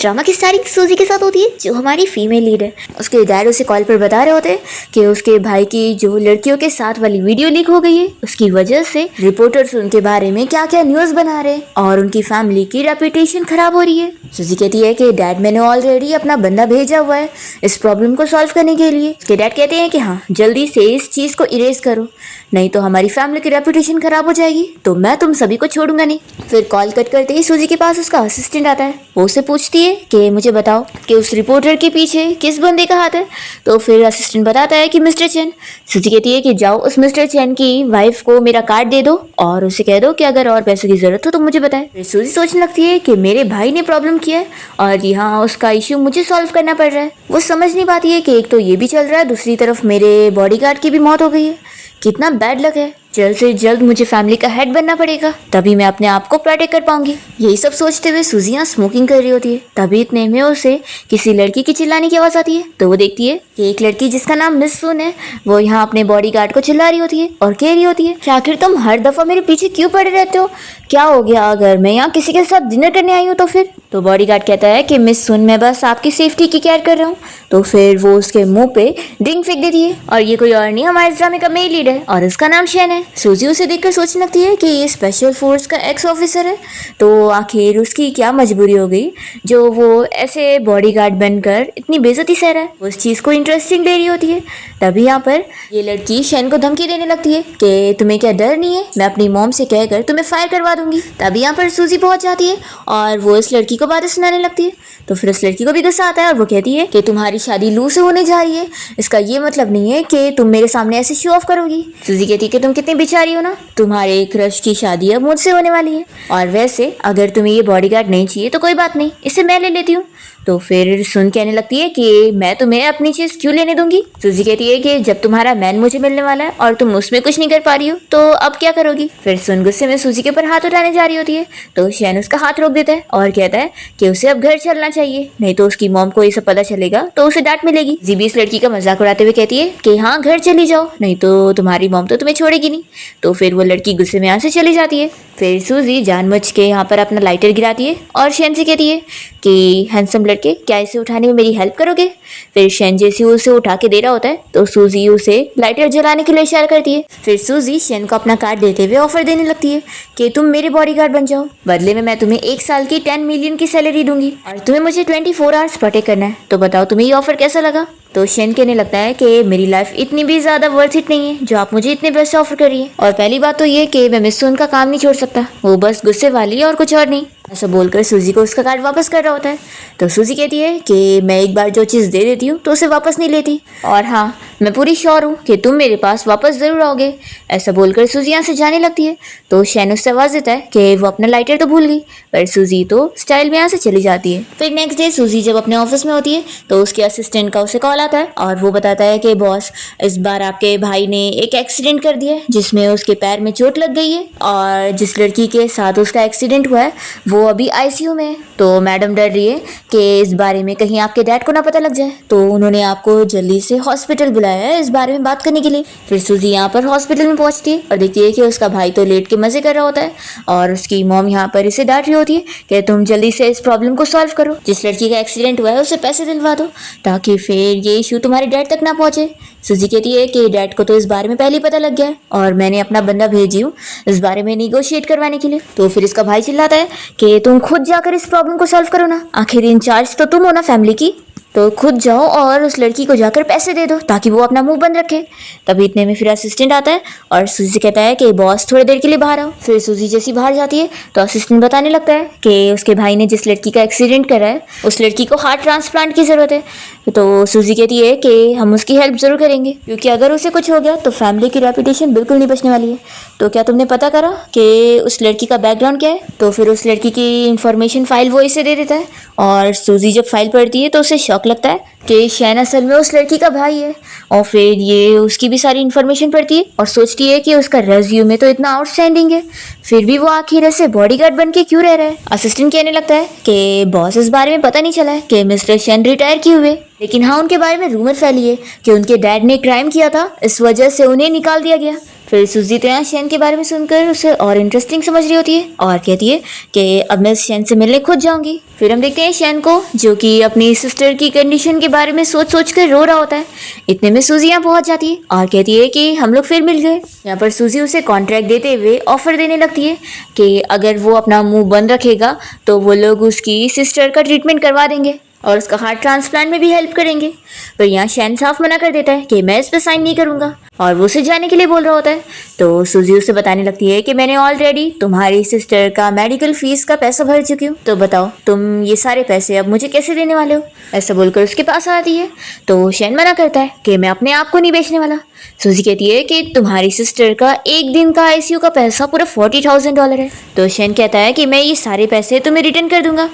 Drama की starting सूजी के साथ होती है, जो हमारी फीमेल लीड है। उसके डैड उसे कॉल पर बता रहे होते हैं कि उसके भाई की जो लड़कियों के साथ वाली वीडियो लीक हो गई है, उसकी वजह से रिपोर्टर्स उनके बारे में क्या क्या न्यूज बना रहे हैं और उनकी फैमिली की रेपुटेशन खराब हो रही है। सूजी कहती है कि डैड मैंने ऑलरेडी अपना बंदा भेजा हुआ है इस प्रॉब्लम को सॉल्व करने के लिए। उसके डैड कहते हैं कि हाँ जल्दी से इस चीज को इरेज करो, नहीं तो हमारी फैमिली की रेपुटेशन खराब हो जाएगी, तो मैं तुम सभी को छोड़ूंगा नहीं। फिर कॉल कट करते ही सूजी के पास उसका असिस्टेंट आता है। वो उससे पूछती है कि मुझे बताओ कि उस रिपोर्टर के पीछे किस बंदे का हाथ है। तो फिर असिस्टेंट बताता है कि मिस्टर चैन। सूजी कहती है कि जाओ उस मिस्टर चैन की वाइफ को मेरा कार्ड दे दो और उसे कह दो कि अगर और पैसों की जरूरत हो तो मुझे बताए। फिर सूजी सोचने लगती है कि मेरे भाई ने प्रॉब्लम किया है और यहाँ उसका इश्यू मुझे सॉल्व करना पड़ रहा है। वो समझ नहीं पाती है कि एक तो ये भी चल रहा है, दूसरी तरफ मेरे बॉडीगार्ड की भी मौत हो गई है। कितना बैड लक है, जल्द से जल्द मुझे फैमिली का हेड बनना पड़ेगा, तभी मैं अपने आप को प्रोटेक्ट कर पाऊंगी। यही सब सोचते हुए सूजी यहाँ स्मोकिंग कर रही होती है। तभी इतने में उसे किसी लड़की की चिल्लाने की आवाज आती है। तो वो देखती है कि एक लड़की जिसका नाम मिस सुन है, वो यहाँ अपने बॉडीगार्ड को चिल्ला रही होती है और कह रही होती है कि आखिर तुम हर दफा मेरे पीछे क्यों पड़े रहते हो, क्या हो गया अगर मैं यहाँ किसी के साथ डिनर करने आई हूँ तो फिर। तो बॉडीगार्ड कहता है कि मिस सुन मैं बस आपकी सेफ्टी की केयर कर रहा हूँ। तो फिर वो उसके मुंह पे ड्रिंक फेंक देती है और ये कोई और नहीं हमारे ड्रामे का मेन लीड है और उसका नाम शैन है। सूजी उसे देखकर सोचने लगती है कि ये स्पेशल फोर्स का एक्स ऑफिसर है, तो आखिर उसकी क्या मजबूरी हो गई जो वो ऐसे बॉडीगार्ड बनकर इतनी बेइज्जती सह रहा है। वो उस चीज को इंटरेस्टिंग ले रही होती है। तभी यहाँ पर ये लड़की शैन को धमकी देने लगती है कि तुम्हें क्या डर नहीं है, मैं अपनी मॉम से कहकर तुम्हें फायर करवा दूंगी। तभी यहाँ पर सूजी पहुंच जाती है और वो इस लड़की को बातें सुनाने लगती है। तो फिर उस लड़की को भी गुस्सा आता है और वो कहती है कि तुम्हारी शादी लू से होने जा रही है, इसका ये मतलब नहीं है कि तुम मेरे सामने ऐसे शो ऑफ करोगी। सूजी कहती है कि तुम कितनी बेचारी हो ना, तुम्हारे क्रश की शादी अब मुझसे होने वाली है, और वैसे अगर तुम्हें ये बॉडीगार्ड नहीं चाहिए तो कोई बात नहीं, इसे मैं ले लेती हूँ। तो फिर सुन कहने लगती है कि मैं तुम्हें अपनी चीज क्यों लेने दूंगी। सूजी कहती है कि जब तुम्हारा मैन मुझे मिलने वाला है और तुम उसमें कुछ नहीं कर पा रही हो तो अब क्या करोगी। फिर सुन गुस्से में सूजी के ऊपर हाथ उठाने जा रही होती है, तो शैन उसका हाथ रोक देता है और कहता है कि उसे अब घर चलना चाहिए, नहीं तो उसकी मॉम को ये सब पता चलेगा तो उसे डांट मिलेगी। जीबी इस लड़की का मजाक उड़ाते हुए कहती है कि हाँ घर चली जाओ, नहीं तो तुम्हारी मॉम तो तुम्हें छोड़ेगी नहीं। तो फिर वो लड़की गुस्से में यहाँ से चली जाती है। फिर सूजी जानबूझ के यहाँ पर अपना लाइटर गिराती है और शैन से कहती है कि हैंडसम लड़के क्या इसे उठाने में मेरी हेल्प करोगे। फिर शैन जैसे उसे उठा के दे रहा होता है तो सूजी उसे लाइटर जलाने के लिए इशारा करती है। फिर सूजी शैन को अपना कार्ड देते हुए ऑफर देने लगती है कि तुम मेरे बॉडीगार्ड बन जाओ, बदले में मैं तुम्हें 1 साल की 10 मिलियन की सैलरी दूंगी और तुम्हें मुझे 24 आवर्स प्रोटेक्ट करना है। तो बताओ तुम्हें ये ऑफर कैसा लगा। तो शैन कहने लगता है कि मेरी लाइफ इतनी भी ज्यादा वर्थ इट नहीं है जो आप मुझे इतने पैसे ऑफर कर रही है, और पहली बात तो ये कि मैं मिस सुन का काम नहीं छोड़ सकता, वो बस गुस्से वाली है और कुछ और नहीं। ऐसा बोलकर सूजी को उसका कार्ड वापस कर रहा होता है। तो सूजी कहती है कि मैं एक बार जो चीज़ दे देती हूँ तो उसे वापस नहीं लेती, और हाँ मैं पूरी श्योर हूँ कि तुम मेरे पास वापस जरूर आओगे। ऐसा बोलकर सूजी यहाँ से जाने लगती है। तो शैन उससे आवाज़ देता है कि वो अपना लाइटर तो भूल गई, पर सूजी तो स्टाइल में यहाँ से चली जाती है। फिर नेक्स्ट डे सूजी जब अपने ऑफिस में होती है तो उसके असिस्टेंट का उसे कॉल आता है और वो बताता है कि बॉस इस बार आपके भाई ने एक एक्सीडेंट कर दिया है जिसमें उसके पैर में चोट लग गई है, और जिस लड़की के साथ उसका एक्सीडेंट हुआ है वो अभी आईसीयू में है। तो मैडम डर रही है कि इस बारे में कहीं आपके डैड को ना पता लग जाए, तो उन्होंने आपको जल्दी से हॉस्पिटल बुलाया है इस बारे में बात करने के लिए। फिर सूजी यहाँ पर हॉस्पिटल में पहुंचती है और देखती है कि उसका भाई तो लेट के मजे कर रहा होता है और उसकी मॉम यहाँ पर इसे डांट रही होती है कि तुम जल्दी से इस प्रॉब्लम को सॉल्व करो, जिस लड़की का एक्सीडेंट हुआ है उसे पैसे दिलवा दो ताकि फिर ये इशू तुम्हारे डैड तक ना पहुंचे। सूजी कहती है कि डैड को तो इस बारे में पहले ही पता लग गया है और मैंने अपना बंदा भेजी हूँ इस बारे में निगोशिएट करवाने के लिए। तो फिर इसका भाई चिल्लाता है कि तुम खुद जाकर इस प्रॉब्लम को सॉल्व करो ना, आखिर इंचार्ज तो तुम हो ना फैमिली की, तो खुद जाओ और उस लड़की को जाकर पैसे दे दो ताकि वो अपना मुंह बंद रखे। तभी इतने में फिर असिस्टेंट आता है और सूजी से कहता है कि बॉस थोड़ी देर के लिए बाहर आओ। फिर सूजी जैसी बाहर जाती है तो असिस्टेंट बताने लगता है कि उसके भाई ने जिस लड़की का एक्सीडेंट करा है उस लड़की को हार्ट ट्रांसप्लांट की ज़रूरत है। तो सूजी कहती है कि हम उसकी हेल्प ज़रूर करेंगे क्योंकि अगर उसे कुछ हो गया तो फैमिली की रेपुटेशन बिल्कुल नहीं बचने वाली है। तो क्या तुमने पता करा कि उस लड़की का बैकग्राउंड क्या है। तो फिर उस लड़की की इंफॉर्मेशन फाइल वो इसे दे देता है और सूजी जब फाइल पढ़ती है तो उसे शौक लगता है कि शैन असल में उस लड़की का भाई है, और फिर ये उसकी भी सारी इन्फॉर्मेशन पढ़ती है और सोचती है कि उसका रेज्यूमे तो इतना आउटस्टैंडिंग है, फिर भी वो आखिर ऐसे बॉडीगार्ड बन के क्यों रह रहा है। असिस्टेंट कहने लगता है कि बॉस इस बारे में पता नहीं चला है कि मिस्टर शैन रिटायर किए हुए, लेकिन हाँ उनके बारे में रूमर फैली है कि उनके डैड ने क्राइम किया था, इस वजह से उन्हें निकाल दिया गया। फिर सूजी तो यहाँ शैन के बारे में सुनकर उसे और इंटरेस्टिंग समझ रही होती है और कहती है कि अब मैं शैन से मिलने खुद जाऊंगी। फिर हम देखते हैं शैन को जो कि अपनी सिस्टर की कंडीशन के बारे में सोच सोच कर रो रहा होता है। इतने में सूजी यहाँ पहुंच जाती है और कहती है कि हम लोग फिर मिल गए। यहाँ पर सूजी उसे कॉन्ट्रैक्ट देते हुए ऑफर देने लगती है कि अगर वो अपना मुंह बंद रखेगा तो वो लोग उसकी सिस्टर का ट्रीटमेंट करवा देंगे और उसका हार्ट ट्रांसप्लांट में भी हेल्प करेंगे। पर यहाँ शैन साफ मना कर देता है कि मैं इस पर साइन नहीं करूंगा और वो उसे जाने के लिए बोल रहा होता है। तो सूजी उसे बताने लगती है कि मैंने ऑलरेडी तुम्हारी सिस्टर का मेडिकल फीस का पैसा भर चुकी हूँ, तो बताओ तुम ये सारे पैसे अब मुझे कैसे देने वाले हो। ऐसा बोलकर उसके पास आती है तो शैन मना करता है कि मैं अपने आप को नहीं बेचने वाला। सूजी कहती है कि तुम्हारी सिस्टर का एक दिन का आईसीयू का पैसा पूरा $40,000 है। तो शैन कहता है कि मैं ये सारे पैसे तुम्हें रिटर्न कर दूंगा।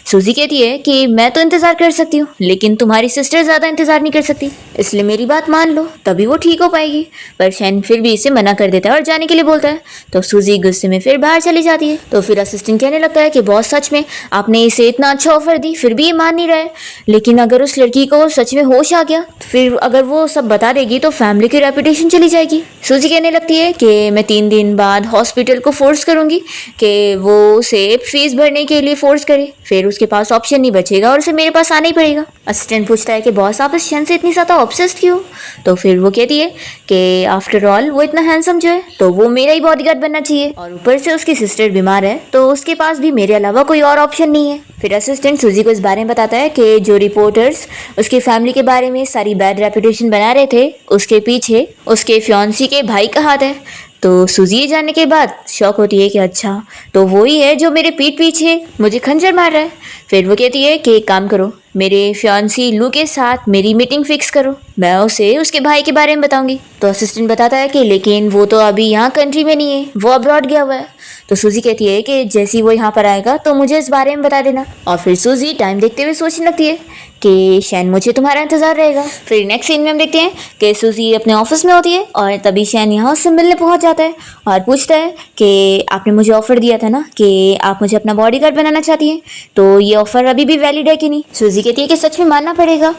सूजी कहती है कि मैं तो इंतजार कर सकती हूँ लेकिन तुम्हारी सिस्टर ज्यादा इंतजार नहीं कर सकती, इसलिए मेरी बात मान लो तभी वो ठीक हो पाएगी। पर शैन फिर भी इसे मना कर देता है और जाने के लिए बोलता है। तो सूजी गुस्से में फिर बाहर चली जाती है। तो फिर असिस्टेंट कहने लगता है कि बॉस सच में आपने इसे इतना अच्छा ऑफर दी फिर भी ये मान नहीं रहा है, लेकिन अगर उस लड़की को सच में होश आ गया फिर अगर वो सब बता देगी तो फैमिली की रेपुटेशन चली जाएगी। सूजी कहने लगती है कि मैं 3 दिन बाद हॉस्पिटल को फोर्स करूंगी कि वो उसे फीस भरने के लिए फोर्स करे, फिर उसके पास ऑप्शन नहीं बचेगा और उसे मेरे पास आना ही पड़ेगा। असिस्टेंट पूछता है कि बॉस आप इस शैन से इतनी ज़्यादा ऑब्सेस्ड क्यों। तो फिर वो कहती है कि आफ्टर ऑल वो इतना हैंडसम जो है तो वो मेरा ही बॉडीगार्ड बनना चाहिए और ऊपर से उसकी सिस्टर बीमार है तो उसके पास भी मेरे अलावा कोई और ऑप्शन नहीं है। फिर असिस्टेंट सूजी को इस बारे में बताता है कि जो रिपोर्टर्स उसकी फैमिली के बारे में सारी बैड रेपुटेशन बना रहे थे उसके पीछे उसके फियांसी के भाई का हाथ है। तो सूजी ये जानने के बाद शॉक होती है कि अच्छा तो वो ही है जो मेरे पीठ पीछे मुझे खंजर मार रहा है। फिर वो कहती है कि एक काम करो, मेरे फियांसी लू के साथ मेरी मीटिंग फिक्स करो, मैं उसे उसके भाई के बारे में बताऊंगी। तो असिस्टेंट बताता है कि लेकिन वो तो अभी यहाँ कंट्री में नहीं है, वो अब्रॉड गया हुआ है। तो सूजी कहती है कि जैसे ही वो यहाँ पर आएगा तो मुझे इस बारे में बता देना। और फिर सूजी टाइम देखते हुए सोचने लगती है कि शैन मुझे तुम्हारा इंतजार रहेगा। फिर नेक्स्ट सीन में हम देखते हैं कि सूजी अपने ऑफिस में होती है और तभी शैन यहाँ उससे मिलने पहुंच जाता है और पूछता है कि आपने मुझे ऑफर दिया था ना कि आप मुझे अपना बॉडीगार्ड बनाना चाहती हैं, तो ये ऑफर अभी भी वैलिड है कि नहीं। सूजी कहती है कि सच में मानना पड़ेगा,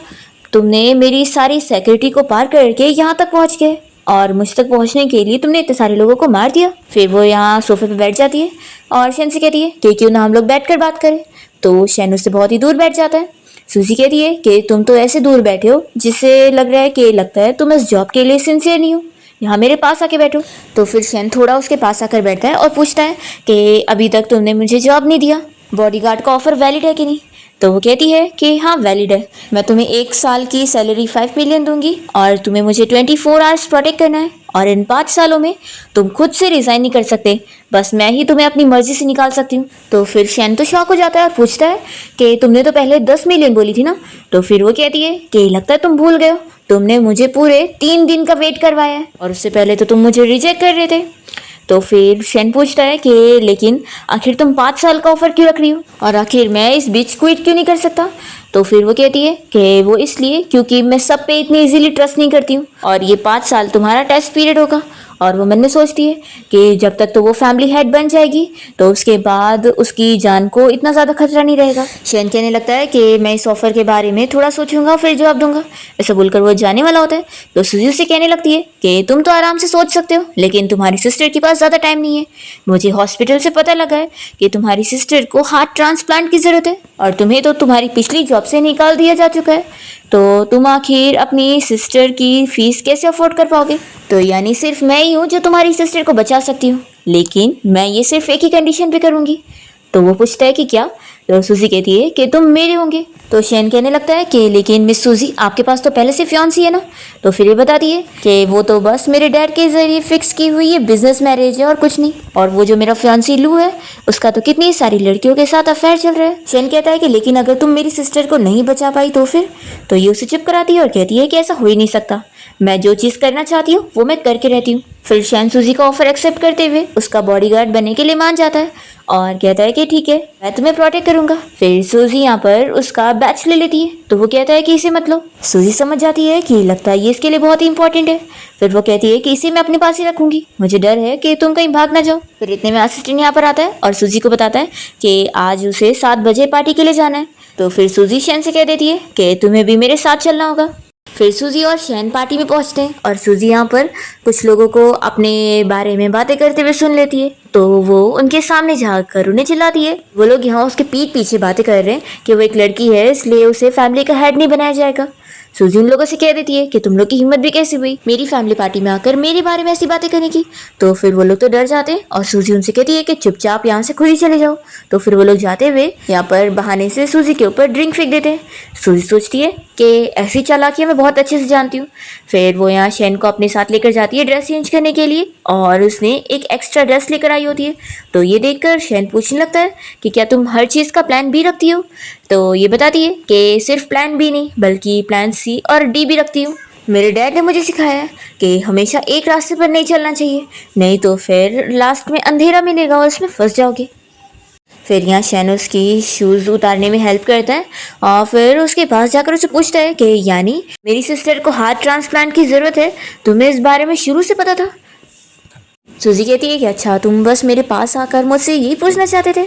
तुमने मेरी सारी सिक्योरिटी को पार करके यहाँ तक पहुँच गए और मुझ तक पहुँचने के लिए तुमने इतने सारे लोगों को मार दिया। फिर वो यहाँ सोफे पे बैठ जाती है और शैन से कहती है कि क्यों ना हम लोग बैठ कर बात करें। तो शैन उससे बहुत ही दूर बैठ जाता है। सूजी कहती है कि तुम तो ऐसे दूर बैठे हो जिससे लग रहा है कि लगता है तुम इस जॉब के लिए सिंसियर नहीं हो, यहाँ मेरे पास आके बैठो। तो फिर शैन थोड़ा उसके पास आकर बैठता है और पूछता है कि अभी तक तुमने मुझे जॉब नहीं दिया, बॉडीगार्ड का ऑफर वैलिड है कि नहीं। तो वो कहती है कि हाँ वैलिड है, मैं तुम्हें 1 साल की सैलरी 5 मिलियन दूंगी और तुम्हें मुझे 24 आवर्स प्रोटेक्ट करना है और इन 5 सालों में तुम खुद से रिजाइन नहीं कर सकते, बस मैं ही तुम्हें अपनी मर्जी से निकाल सकती हूँ। तो फिर शैन तो शॉक हो जाता है और पूछता है कि तुमने तो पहले 10 मिलियन बोली थी ना। तो फिर वो कहती है कि लगता है तुम भूल गए हो, तुमने मुझे पूरे 3 दिन का वेट करवाया है और उससे पहले तो तुम मुझे रिजेक्ट कर रहे थे। तो फिर शैन पूछता है कि लेकिन आखिर तुम 5 साल का ऑफर क्यों रख रही हो और आखिर मैं इस बीच क्विट क्यों नहीं कर सकता। तो फिर वो कहती है कि वो इसलिए क्योंकि मैं सब पे इतनी इजीली ट्रस्ट नहीं करती हूँ और ये 5 साल तुम्हारा टेस्ट पीरियड होगा। और वो मन में सोचती है कि जब तक तो वो फैमिली हेड बन जाएगी तो उसके बाद उसकी जान को इतना ज़्यादा खतरा नहीं रहेगा। शैन कहने लगता है कि मैं इस ऑफर के बारे में थोड़ा सोचूंगा फिर जवाब दूंगा। ऐसा बोलकर वो जाने वाला होता है। तो सूजी से कहने लगती है कि तुम तो आराम से सोच सकते हो लेकिन तुम्हारी सिस्टर के पास ज़्यादा टाइम नहीं है। मुझे हॉस्पिटल से पता लगा है कि तुम्हारी सिस्टर को हार्ट ट्रांसप्लांट की ज़रूरत है और तुम्हें तो तुम्हारी पिछली जॉब से निकाल दिया जा चुका है, तो तुम आखिर अपनी सिस्टर की फीस कैसे अफोर्ड कर पाओगे। तो यानी सिर्फ मैं ही हूँ जो तुम्हारी सिस्टर को बचा सकती हूँ, लेकिन मैं ये सिर्फ एक ही कंडीशन पे करूँगी। तो वो पूछता है कि क्या। तो सूजी कहती है कि तुम मेरे होंगे। तो शैन कहने लगता है कि लेकिन मिस सूजी आपके पास तो पहले से फियांसी है ना। तो फिर ये बताती है कि वो तो बस मेरे डैड के जरिए फिक्स की हुई ये बिजनेस मैरिज है और कुछ नहीं, और वो जो मेरा फियांसी लू है उसका तो कितनी सारी लड़कियों के साथ अफेयर चल रहा है। शैन कहता है कि लेकिन अगर तुम मेरी सिस्टर को नहीं बचा पाई तो फिर। तो ये उसे चुप कराती है और कहती है कि ऐसा हो ही नहीं सकता, मैं जो चीज़ करना चाहती हूँ वो मैं करके रहती हूँ। फिर शैन सूजी का ऑफर एक्सेप्ट करते हुए उसका बॉडीगार्ड बनने के लिए मान जाता है और कहता है कि ठीक है मैं तुम्हें प्रोटेक्ट करूंगा। फिर सूजी यहाँ पर उसका बैच ले लेती है। तो वो कहता है कि इसे मत लो। सूजी समझ जाती है कि लगता है ये इसके लिए बहुत ही इंपॉर्टेंट है। फिर वो कहती है कि इसे मैं अपने पास ही रखूंगी, मुझे डर है कि तुम कहीं भाग ना जाओ। फिर इतने में असिस्टेंट यहाँ पर आता है और सूजी को बताता है कि आज उसे 7 बजे पार्टी के लिए जाना है। तो फिर सूजी शैन से कह देती है कि तुम्हें भी मेरे साथ चलना होगा। फिर सूजी और शैन पार्टी में पहुंचते हैं और सूजी यहाँ पर कुछ लोगों को अपने बारे में बातें करते हुए सुन लेती है। तो वो उनके सामने झाँक कर उन्हें चिल्लाती है। वो लोग यहाँ उसके पीठ पीछे बातें कर रहे हैं कि वो एक लड़की है, इसलिए उसे फैमिली का हेड नहीं बनाया जाएगा। सूजी उन लोगों से कह देती है कि तुम लोग की हिम्मत भी कैसी हुई मेरी फैमिली पार्टी में आकर मेरे बारे में ऐसी बातें करने की। तो फिर वो लोग तो डर जाते हैं और सूजी उनसे कहती है कि चुपचाप यहाँ से खुद ही चले जाओ। तो फिर वो लोग जाते हुए यहाँ पर बहाने से सूजी के ऊपर ड्रिंक फेंक देते हैं। सूजी सोचती है कि ऐसी चालाकियाँ मैं बहुत अच्छे से जानती हूँ। फिर वो यहाँ शैन को अपने साथ लेकर जाती है ड्रेस चेंज करने के लिए और उसने एक एक्स्ट्रा ड्रेस लेकर आई होती है। तो ये देखकर शैन पूछने लगता है कि क्या तुम हर चीज़ का प्लान बी रखती हो। तो ये बताती है कि सिर्फ प्लान बी नहीं बल्कि प्लान सी और डी भी रखती हूँ। मेरे डैड ने मुझे सिखाया है कि हमेशा एक रास्ते पर नहीं चलना चाहिए, नहीं तो फिर लास्ट में अंधेरा मिलेगा और उसमें फंस जाओगे। फिर यहाँ शैन उसकी शूज़ उतारने में हेल्प करता है और फिर उसके पास जाकर उसे पूछता है कि यानी मेरी सिस्टर को हार्ट ट्रांसप्लांट की ज़रूरत है, तुम्हें इस बारे में शुरू से पता था। सूजी कहती है कि अच्छा तुम बस मेरे पास आकर मुझसे यही पूछना चाहते थे।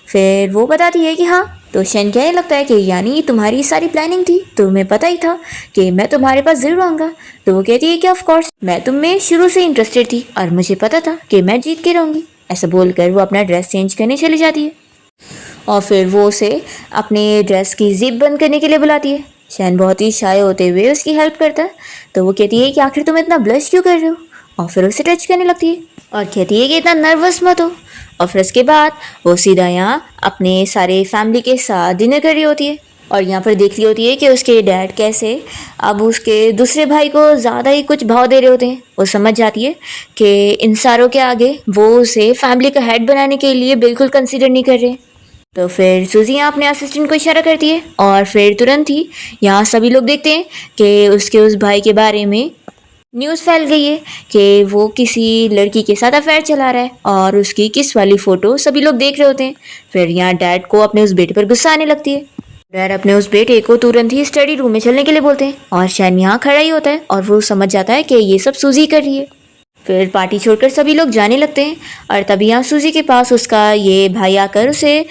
फिर वो बताती है कि हाँ। तो शैन कहने लगता है कि यानी तुम्हारी सारी प्लानिंग थी, तुम्हें पता ही था कि मैं तुम्हारे पास ज़रूर आऊँगा। तो वो कहती है कि ऑफ कोर्स मैं तुम में शुरू से इंटरेस्टेड थी और मुझे पता था कि मैं जीत के रहूँगी। ऐसा बोलकर वो अपना ड्रेस चेंज करने चली जाती है और फिर वो उसे अपने ड्रेस की जिप बंद करने के लिए बुलाती है। शैन बहुत ही शाय होते हुए उसकी हेल्प करता है। तो वो कहती है कि आखिर तुम इतना ब्लश क्यों कर रहे हो, और फिर उसे टच करने लगती है और कहती है कि इतना नर्वस मत हो। और फिर उसके बाद वो सीधा यहाँ अपने सारे फैमिली के साथ डिनर कर रही होती है और यहाँ पर देख रही होती है कि उसके डैड कैसे अब उसके दूसरे भाई को ज़्यादा ही कुछ भाव दे रहे होते हैं। वो समझ जाती है कि इन सारों के आगे वो उसे फैमिली का हेड बनाने के लिए बिल्कुल कंसिडर नहीं कर रहे। तो फिर सूजी यहाँ अपने असिस्टेंट को इशारा करती है और फिर तुरंत ही यहाँ सभी लोग देखते हैं कि उसके उस भाई के बारे में न्यूज़ फैल गई है कि वो किसी लड़की के साथ अफेयर चला रहा है और उसकी किस वाली फ़ोटो सभी लोग देख रहे होते हैं। फिर यहाँ डैड को अपने उस बेटे पर गुस्सा आने लगती है। डैड अपने उस बेटे को तुरंत ही स्टडी रूम में चलने के लिए बोलते हैं और शैन यहाँ खड़ा ही होता है और वो समझ जाता है कि ये सब सूजी कर रही है। फिर पार्टी छोड़कर सभी लोग जाने लगते हैं और तभी यहाँ सूजी के पास उसका ये भाई आकर उसे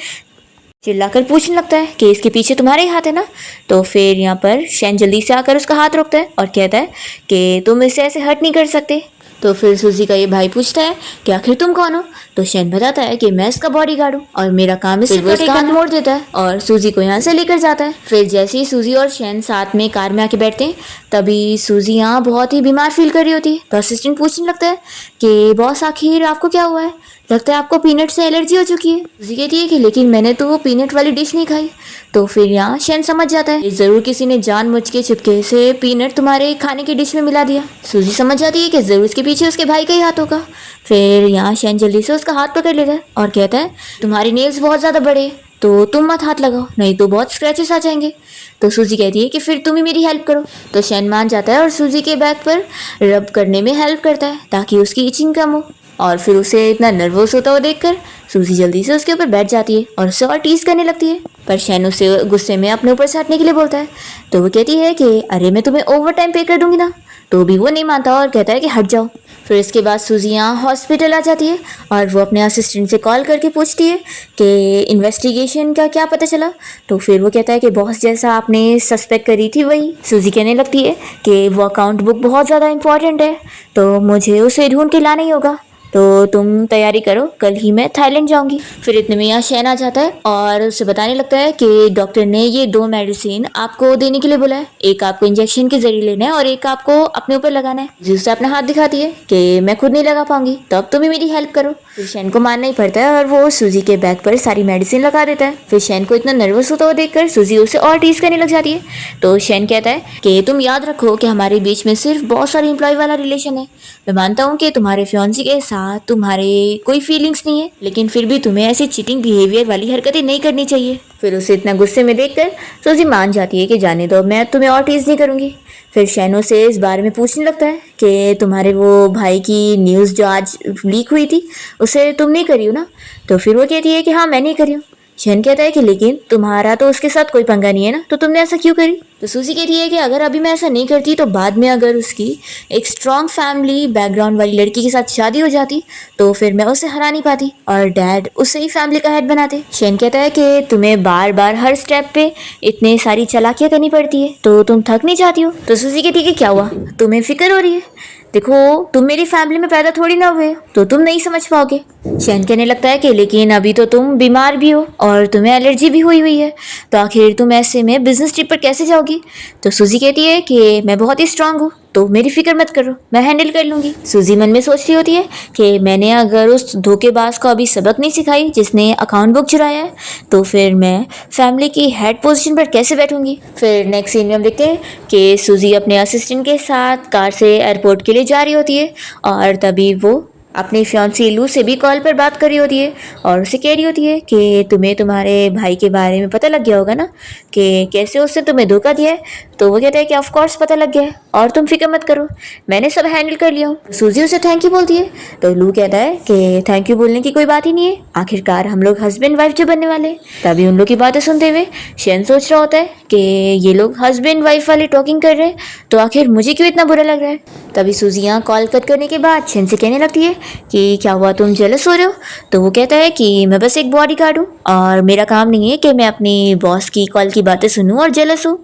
चिल्लाकर पूछने लगता है कि इसके पीछे तुम्हारे ही हाथ है ना। तो फिर यहाँ पर शैन जल्दी से आकर उसका हाथ रोकता है और कहता है कि तुम इसे ऐसे हर्ट नहीं कर सकते। तो फिर सूजी का ये भाई पूछता है कि आखिर तुम कौन हो। तो शैन बताता है कि मैं इसका बॉडीगार्ड हूँ और मेरा काम इसे प्रोटेक्ट करना। मोड़ देता है और सूजी को यहाँ से लेकर जाता है। फिर जैसे ही सूजी और शैन साथ में कार में आके बैठते हैं तभी सूजी यहाँ बहुत ही बीमार फील कर रही होती है। तो असिस्टेंट पूछने लगता है कि बॉस आखिर आपको क्या हुआ है, लगता है आपको पीनट से एलर्जी हो चुकी है। सूजी कहती है कि लेकिन मैंने तो वो पीनट वाली डिश नहीं खाई। तो फिर यहाँ शैन समझ जाता है ज़रूर किसी ने जानबूझ के चुपके से पीनट तुम्हारे खाने की डिश में मिला दिया। सूजी समझ जाती है कि ज़रूर इसके पीछे उसके भाई का ही हाथ होगा। फिर यहाँ शैन जल्दी से उसका हाथ पकड़ लेता है और कहता है तुम्हारी नेल्स बहुत ज़्यादा बड़े तो तुम मत हाथ लगाओ, नहीं तो बहुत स्क्रैचेस आ जाएंगे। तो सूजी कहती है कि फिर तुम ही मेरी हेल्प करो। तो शैन मान जाता है और सूजी के बैक पर रब करने में हेल्प करता है ताकि उसकी इचिंग कम हो। और फिर उसे इतना नर्वस होता हुआ देखकर सूजी जल्दी से उसके ऊपर बैठ जाती है और उसे और टीज करने लगती है। पर शैन उसे गुस्से में अपने ऊपर से हटने के लिए बोलता है। तो वो कहती है कि अरे मैं तुम्हें ओवर टाइम पे कर दूंगी ना। तो भी वो नहीं मानता और कहता है कि हट जाओ। फिर इसके बाद सूजी यहाँ हॉस्पिटल आ जाती है और वो अपने असिस्टेंट से कॉल करके पूछती है कि इन्वेस्टिगेशन का क्या पता चला। तो फिर वो कहता है कि बॉस जैसा आपने सस्पेक्ट करी थी वही। सूजी कहने लगती है कि वो अकाउंट बुक बहुत ज़्यादा इंपॉर्टेंट है तो मुझे उसे ढूंढ के लाना ही होगा, तो तुम तैयारी करो, कल ही मैं थाईलैंड जाऊंगी। फिर इतने में यहाँ शैन आ जाता है और उसे बताने लगता है कि डॉक्टर ने ये 2 मेडिसिन आपको देने के लिए बोला है, एक आपको इंजेक्शन के जरिए लेना है और एक आपको अपने ऊपर लगाना है। जिससे अपना हाथ दिखाती है कि मैं खुद नहीं लगा पाऊंगी, तब तुम ही मेरी हेल्प करो। फिर शैन को मानना ही पड़ता है और वो सूजी के बैग पर सारी मेडिसिन लगा देता है। फिर शैन को इतना नर्वस होता हुआ देखकर सूजी उसे और टीज करने लग जाती है। तो शैन कहता है कि तुम याद रखो कि हमारे बीच में सिर्फ बॉस और एम्प्लॉय वाला रिलेशन है। मैं मानता हूँ कि तुम्हारे फियांसी के साथ तुम्हारे कोई फीलिंग्स नहीं है, लेकिन फिर भी तुम्हें ऐसी चीटिंग बिहेवियर वाली हरकतें नहीं करनी चाहिए। फिर उसे इतना गुस्से में देखकर सूजी मान जाती है कि जाने दो, मैं तुम्हें और टीज नहीं करूँगी। फिर शैनो से इस बारे में पूछने लगता है कि तुम्हारे वो भाई की न्यूज़ जो आज लीक हुई थी उसे तुम नहीं करी हो ना। तो फिर वो कहती है कि हाँ मैं नहीं करी हूँ। शैन कहता है कि लेकिन तुम्हारा तो उसके साथ कोई पंगा नहीं है ना, तो तुमने ऐसा क्यों करी। तो सूजी कहती है कि अगर अभी मैं ऐसा नहीं करती तो बाद में अगर उसकी एक स्ट्रॉन्ग फैमिली बैकग्राउंड वाली लड़की के साथ शादी हो जाती तो फिर मैं उसे हरा नहीं पाती और डैड उसे ही फैमिली का हेड बनाते। शेन कहता है कि तुम्हें बार बार हर स्टेप पे इतने सारी चालाकियां करनी पड़ती है तो तुम थक नहीं जाती हो। तो सूजी कहती है कि क्या हुआ, तुम्हें फिक्र हो रही है, देखो तुम मेरी फैमिली में पैदा थोड़ी ना हुए तो तुम नहीं समझ पाओगे। शैन कहने लगता है कि लेकिन अभी तो तुम बीमार भी हो और तुम्हें एलर्जी भी हुई है, तो आखिर तुम ऐसे में बिजनेस ट्रिप पर कैसे जाओगी। तो सूजी कहती है कि मैं बहुत ही स्ट्रांग हूँ तो मेरी फिक्र मत करो, मैं हैंडल कर लूंगी। सूजी मन में सोच रही होती है कि मैंने अगर उस धोखेबाज को अभी सबक नहीं सिखाई जिसने अकाउंट बुक चुराया है तो फिर मैं फैमिली की हेड पोजीशन पर कैसे बैठूंगी। फिर नेक्स्ट सीन में हम देखते हैं कि सूजी अपने असिस्टेंट के साथ कार से एयरपोर्ट के लिए जा रही होती है और तभी वो अपनी फियांसी लू से भी कॉल पर बात कर रही होती है और उसे कह रही होती है कि तुम्हें तुम्हारे भाई के बारे में पता लग गया होगा ना कि कैसे उसने तुम्हें धोखा दिया है। तो वो कहता है कि ऑफ कोर्स पता लग गया है और तुम फिक्र मत करो, मैंने सब हैंडल कर लिया हूँ। सूजी उसे थैंक यू बोलती है तो लू कहता है कि थैंक यू बोलने की कोई बात ही नहीं है, आखिरकार हम लोग हस्बैंड वाइफ जो बनने वाले। तभी उन लोग की बातें सुनते हुए शेन सोच रहा होता है कि ये लोग हस्बैंड वाइफ वाली टॉकिंग कर रहे हैं तो आखिर मुझे क्यों इतना बुरा लग रहा है। तभी सूजी यहाँ कॉल कट करने के बाद शेन से कहने लगती है कि क्या हुआ, तुम जेलस हो रहे हो। तो वो कहता है कि मैं बस एक बॉडी गार्ड हूँ और मेरा काम नहीं है कि मैं अपनी बॉस की कॉल की बातें सुनूं और जेलस हूँ।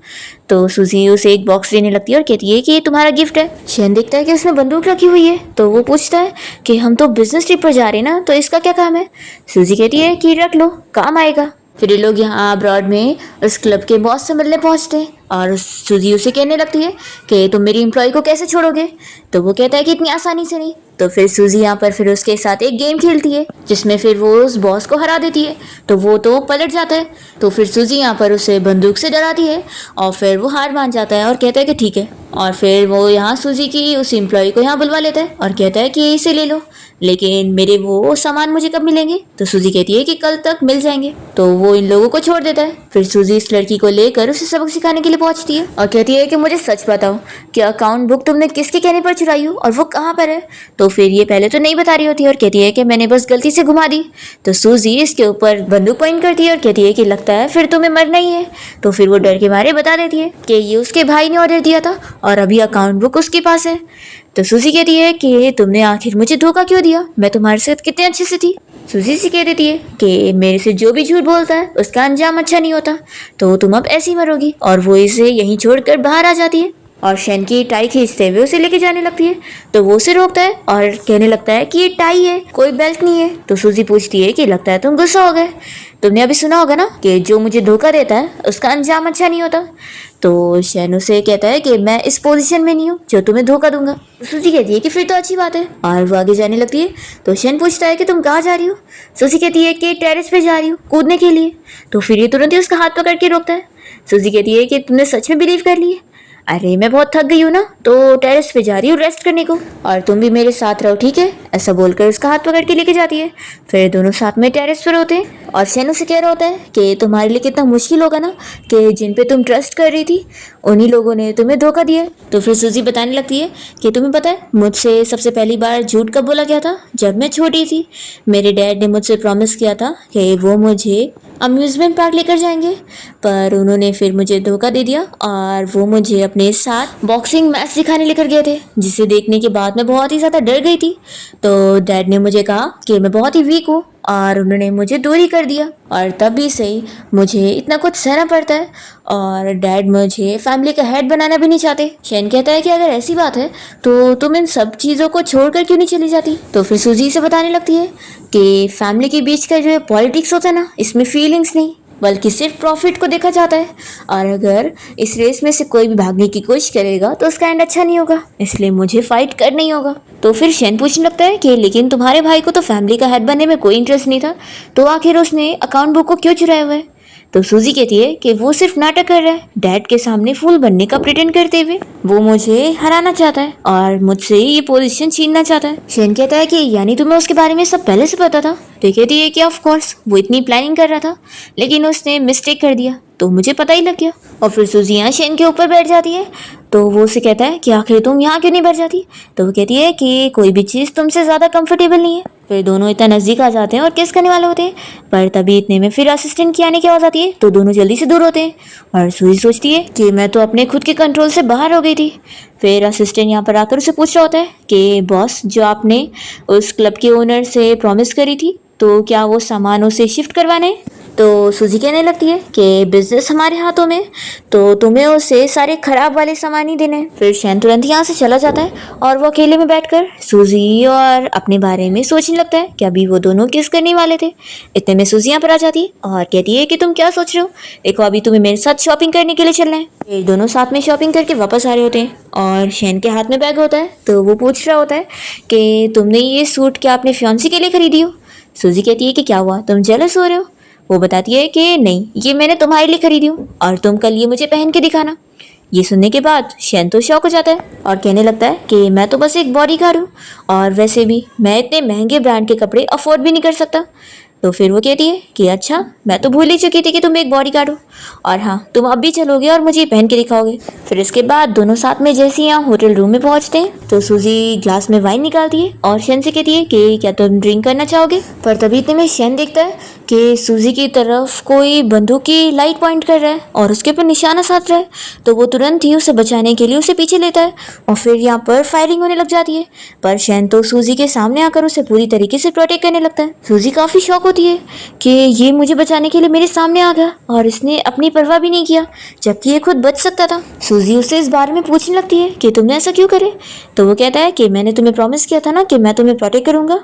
तो सूजी उसे एक बॉक्स देने लगती है और कहती है कि ये तुम्हारा गिफ्ट है। शेन देखता है कि उसमें बंदूक रखी हुई है तो वो पूछता है कि हम तो बिजनेस ट्रिप पर जा रहे हैं ना, तो इसका क्या काम है। सूजी कहती है कि रख लो, काम आएगा। फिर ये लोग यहाँ अब्रॉड में उस क्लब के बॉस से मिलने पहुँचते हैं और सूजी उसे कहने लगती है कि तुम मेरी एम्प्लॉय को कैसे छोड़ोगे। तो वो कहता है कि इतनी आसानी से नहीं। तो फिर सूजी यहाँ पर फिर उसके साथ एक गेम खेलती है जिसमें फिर वो उस बॉस को हरा देती है तो वो तो पलट जाता है। तो फिर सूजी यहाँ पर उसे बंदूक से डराती है और फिर वो हार मान जाता है और कहता है कि ठीक है। और फिर वो यहाँ सूजी की उस एम्प्लॉय को यहाँ बुलवा लेता है और कहता है कि इसे ले लो, लेकिन मेरे वो सामान मुझे कब मिलेंगे। तो सूजी कहती है कि कल तक मिल जाएंगे। तो वो इन लोगों को छोड़ देता है। फिर सूजी इस लड़की को लेकर उसे सबक सिखाने के लिए पहुंचती है और कहती है कि मुझे सच बताओ कि अकाउंट बुक तुमने किसके कहने पर चुराई हो और वो कहाँ पर है। तो फिर ये पहले तो नहीं बता रही होती है और कहती है कि मैंने बस गलती से घुमा दी। तो सूजी इसके ऊपर बंदूक पॉइंट करती है और कहती है कि लगता है फिर तुम्हें मरना ही है। तो फिर वो डर के मारे बता देती है कि ये उसके भाई ने ऑर्डर दिया था और अभी अकाउंट बुक उसके पास है। तो सूजी कहती है कि तुमने आखिर मुझे धोखा क्यों दिया, मैं तुम्हारे साथ कितने अच्छे से थी। सूजी से कह देती है कि मेरे से जो भी झूठ बोलता है उसका अंजाम अच्छा नहीं होता, तो तुम अब ऐसी मरोगी। और वो इसे यहीं छोड़कर बाहर आ जाती है और शेन की टाई खींचते हुए उसे लेके जाने लगती है। तो वो उसे रोकता है और कहने लगता है कि ये टाई है, कोई बेल्ट नहीं है। तो सूजी पूछती है कि लगता है तुम गुस्सा हो गए, तुमने अभी सुना होगा ना कि जो मुझे धोखा देता है उसका अंजाम अच्छा नहीं होता। तो शेन उसे कहता है कि मैं इस पोजीशन में नहीं हूँ जो तुम्हें धोखा दूंगा। सूजी कहती है कि फिर तो अच्छी बात है और वो आगे जाने लगती है। तो शेन पूछता है कि तुम कहाँ जा रही हो। सूजी कहती है कि टेरेस पे जा रही हूँ कूदने के लिए। तो फिर ये तुरंत ही उसका हाथ पकड़ के रोकता है। सूजी कहती है कि तुमने सच में बिलीव कर लिया। अरे मैं बहुत थक गई हूँ ना, तो टेरेस पे जा रही हूँ रेस्ट करने को और तुम भी मेरे साथ रहो, ठीक है। ऐसा बोलकर उसका हाथ पकड़ के लेके जाती है। फिर दोनों साथ में टेरेस पर होते हैं और शेन उसे कह रहा होता है कि तुम्हारे लिए कितना मुश्किल होगा ना कि जिन पे तुम ट्रस्ट कर रही थी उन्हीं लोगों ने तुम्हें धोखा दिया। तो फिर सूजी बताने लगती है कि तुम्हें पता है मुझसे सबसे पहली बार झूठ कब बोला गया था, जब मैं छोटी थी। मेरे डैड ने मुझसे प्रॉमिस किया था कि वो मुझे अम्यूज़मेंट पार्क लेकर जाएंगे, पर उन्होंने फिर मुझे धोखा दे दिया और वो मुझे अपने साथ बॉक्सिंग मैच दिखाने लेकर गए थे, जिसे देखने के बाद मैं बहुत ही ज़्यादा डर गई थी। तो डैड ने मुझे कहा कि मैं बहुत ही वीक हूँ और उन्होंने मुझे दूर ही कर दिया और तभी से ही मुझे इतना कुछ सहना पड़ता है और डैड मुझे फैमिली का हेड बनाना भी नहीं चाहते। शेन कहता है कि अगर ऐसी बात है तो तुम इन सब चीज़ों को छोड़कर क्यों नहीं चली जाती। तो फिर सूजी से बताने लगती है कि फैमिली के बीच का जो पॉलिटिक्स होता है ना, इसमें फीलिंग्स नहीं बल्कि सिर्फ प्रॉफिट को देखा जाता है और अगर इस रेस में से कोई भी भागने की कोशिश करेगा तो उसका एंड अच्छा नहीं होगा, इसलिए मुझे फाइट करना ही होगा। तो फिर शेन पूछने लगता है कि लेकिन तुम्हारे भाई को तो फैमिली का हेड बनने में कोई इंटरेस्ट नहीं था, तो आखिर उसने अकाउंट बुक को क्यों चुराया हुआ है। तो सूजी कहती है कि वो सिर्फ नाटक कर रहा है, डैड के सामने फूल बनने का प्रिटेंड करते हुए वो मुझे हराना चाहता है और मुझसे ये पोजीशन छीनना चाहता है। शेन कहता है कि यानी तुम्हें उसके बारे में सब पहले से पता था। तो कहती है कि ऑफ कोर्स वो इतनी प्लानिंग कर रहा था, लेकिन उसने मिस्टेक कर दिया तो मुझे पता ही लग गया। और फिर सूजी यहाँ शेन के ऊपर बैठ जाती है, तो वो उसे कहता है कि आखिर तुम यहाँ क्यों नहीं बैठ जाती। तो वो कहती है कि कोई भी चीज़ तुमसे ज़्यादा कंफर्टेबल नहीं है। फिर दोनों इतना नज़दीक आ जाते हैं और किस करने वाले होते हैं, पर तभी इतने में फिर असिस्टेंट की आने की आवाज़ आती है, तो दोनों जल्दी से दूर होते हैं। और सूजी सोचती है कि मैं तो अपने खुद के कंट्रोल से बाहर हो गई थी। फिर असिस्टेंट यहाँ पर आकर उसे पूछ रहा होता है कि बॉस, जो आपने उस क्लब के ओनर से प्रॉमिस करी थी, तो क्या वो सामान उसे शिफ्ट करवाने। तो सूजी कहने लगती है कि बिजनेस हमारे हाथों में, तो तुम्हें उसे सारे खराब वाले सामान ही देने हैं। फिर शैन तुरंत यहाँ से चला जाता है और वो अकेले में बैठकर सूजी और अपने बारे में सोचने लगता है कि अभी वो दोनों किस करने वाले थे। इतने में सूजी यहाँ पर आ जाती है और कहती है कि तुम क्या सोच रहे हो, देखो अभी तुम्हें मेरे साथ शॉपिंग करने के लिए चलना है। फिर दोनों साथ में शॉपिंग करके वापस आ रहे होते हैं और शैन के हाथ में बैग होता है, तो वो पूछ रहा होता है कि तुमने ये सूट क्या अपने फियांसी के लिए खरीदी हो। सूजी कहती है कि क्या हुआ, तुम जेलस हो रहे हो। वो बताती है कि नहीं, ये मैंने तुम्हारे लिए खरीदी हूँ और तुम कल ये मुझे पहन के दिखाना। ये सुनने के बाद शैन तो शौक हो जाता है और कहने लगता है कि मैं तो बस एक बॉडीगार्ड हूँ और वैसे भी मैं इतने महंगे ब्रांड के कपड़े अफोर्ड भी नहीं कर सकता। तो फिर वो कहती है कि अच्छा, मैं तो भूल ही चुकी थी कि तुम एक बॉडीगार्ड हो, और हाँ, तुम अब भी चलोगे और मुझे पहन के दिखाओगे। फिर इसके बाद दोनों साथ में जैसे यहाँ होटल रूम में पहुंचते हैं, तो सूजी ग्लास में वाइन निकालती है और शैन से कहती है कि क्या तुम ड्रिंक करना चाहोगे। पर तभी इतने में शैन देखता है कि सूजी की तरफ कोई बंदूक की लाइट पॉइंट कर रहा है और उसके ऊपर निशाना साध रहा है। तो वो तुरंत ही उसे बचाने के लिए उसे पीछे लेता है और फिर यहाँ पर फायरिंग होने लग जाती है। पर शैन तो सूजी के सामने आकर उसे पूरी तरीके से प्रोटेक्ट करने लगता है। सूजी काफ़ी शौक होती है कि ये मुझे बचाने के लिए मेरे सामने आ गया और इसने अपनी परवाह भी नहीं किया, जबकि ये खुद बच सकता था। सूजी उससे इस बारे में पूछने लगती है कि तुमने ऐसा क्यों करे। तो वो कहता है कि मैंने तुम्हें प्रॉमिस किया था ना कि मैं तुम्हें प्रोटेक्ट करूंगा।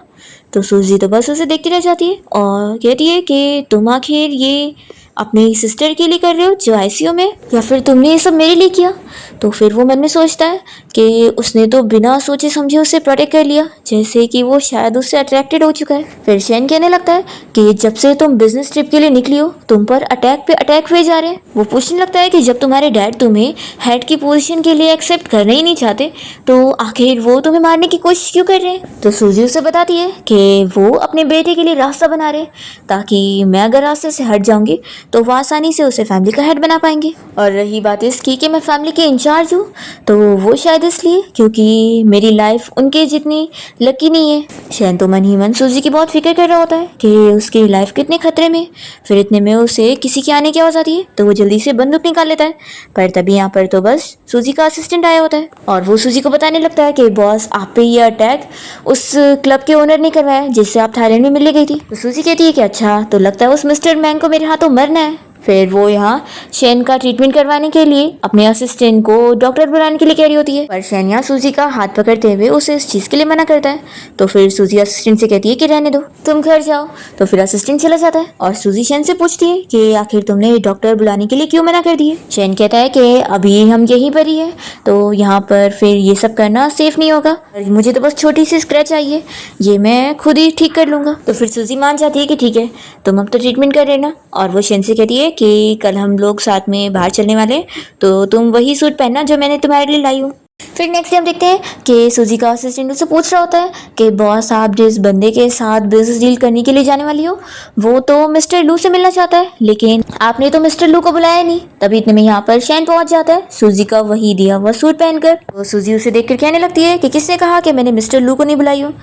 तो सूजी तो बस उसे देखती रह जाती है और कहती है कि तुम आखिर ये अपनी सिस्टर के लिए कर रहे हो जो आईसीयू में, या फिर तुमने ये सब मेरे लिए किया। तो फिर वो मन में सोचता है कि उसने तो बिना सोचे समझे उसे प्रोटेक्ट कर लिया, जैसे कि वो शायद उससे अट्रैक्टेड हो चुका है। फिर शैन कहने लगता है कि जब से तुम बिजनेस ट्रिप के लिए निकली हो, तुम पर अटैक पे अटैक हुए जा रहे हैं। वो पूछने लगता है कि जब तुम्हारे डैड तुम्हें हेड की पोजीशन के लिए एक्सेप्ट करना ही नहीं चाहते, तो आखिर वो तुम्हें मारने की कोशिश क्यों कर रहे हैं। तो सूजी उसे बताती है कि वो अपने बेटे के लिए रास्ता बना रहे, ताकि मैं अगर रास्ते से हट जाऊंगी तो वो आसानी से उसे फैमिली का हेड बना पाएंगे। और रही बात इसकी कि मैं फैमिली के इंचार्ज हूँ, तो वो शायद इसलिए क्योंकि मेरी लाइफ उनके जितनी लकी नहीं है। शैन तो मन ही मन सूजी की बहुत फिक्र कर रहा होता है कि उसकी लाइफ कितने खतरे में। फिर इतने में उसे किसी की आने की आवाज़ आती है, तो वो जल्दी से बंदूक निकाल लेता है। पर तभी यहाँ पर तो बस सूजी का असिस्टेंट आया होता है और वो सूजी को बताने लगता है कि बॉस, आप पे ये अटैक उस क्लब के ओनर ने करवाया जिससे आप थाईलैंड में मिलने गई थी। तो सूजी कहती है कि अच्छा, तो लगता है उस मिस्टर मैंग को मेरे हाथों मरना है। फिर वो यहाँ शैन का ट्रीटमेंट करवाने के लिए अपने असिस्टेंट को डॉक्टर बुलाने के लिए कह रही होती है, पर शैन यहाँ सूजी का हाथ पकड़ते हुए उसे इस चीज़ के लिए मना करता है। तो फिर सूजी असिस्टेंट से कहती है कि रहने दो, तुम घर जाओ। तो फिर असिस्टेंट चला जाता है और सूजी शैन से पूछती है कि आखिर तुमने डॉक्टर बुलाने के लिए क्यों मना कर दिए। शैन कहता है कि अभी हम यहीं पर ही है, तो यहाँ पर फिर ये सब करना सेफ नहीं होगा, मुझे तो बस छोटी सी स्क्रैच आई है, ये मैं खुद ही ठीक कर लूँगा। तो फिर सूजी मान जाती है कि ठीक है, तुम अब तो ट्रीटमेंट कर लेना। और वो शैन से कहती है कि कल हम लोग साथ में बाहर चलने वाले, तो तुम वही सूट पहनना जो मैंने तुम्हारे लिए लाई हूँ। फिर नेक्स्ट डे हम देखते हैं कि सूजी का असिस्टेंट उससे पूछ रहा होता है कि बॉस, आप जिस बंदे के साथ बिजनेस डील करने के लिए जाने वाली हो, वो तो मिस्टर लू से मिलना चाहता है, लेकिन आपने तो मिस्टर लू को बुलाया नहीं। तभी इतने में यहाँ पर शैन पहुंच जाता है सूजी का वही दिया हुआ सूट पहनकर। तो सूजी उसे देखकर कहने लगती है कि किसने कहा कि मैंने मिस्टर लू को नहीं बुलाई हूँ।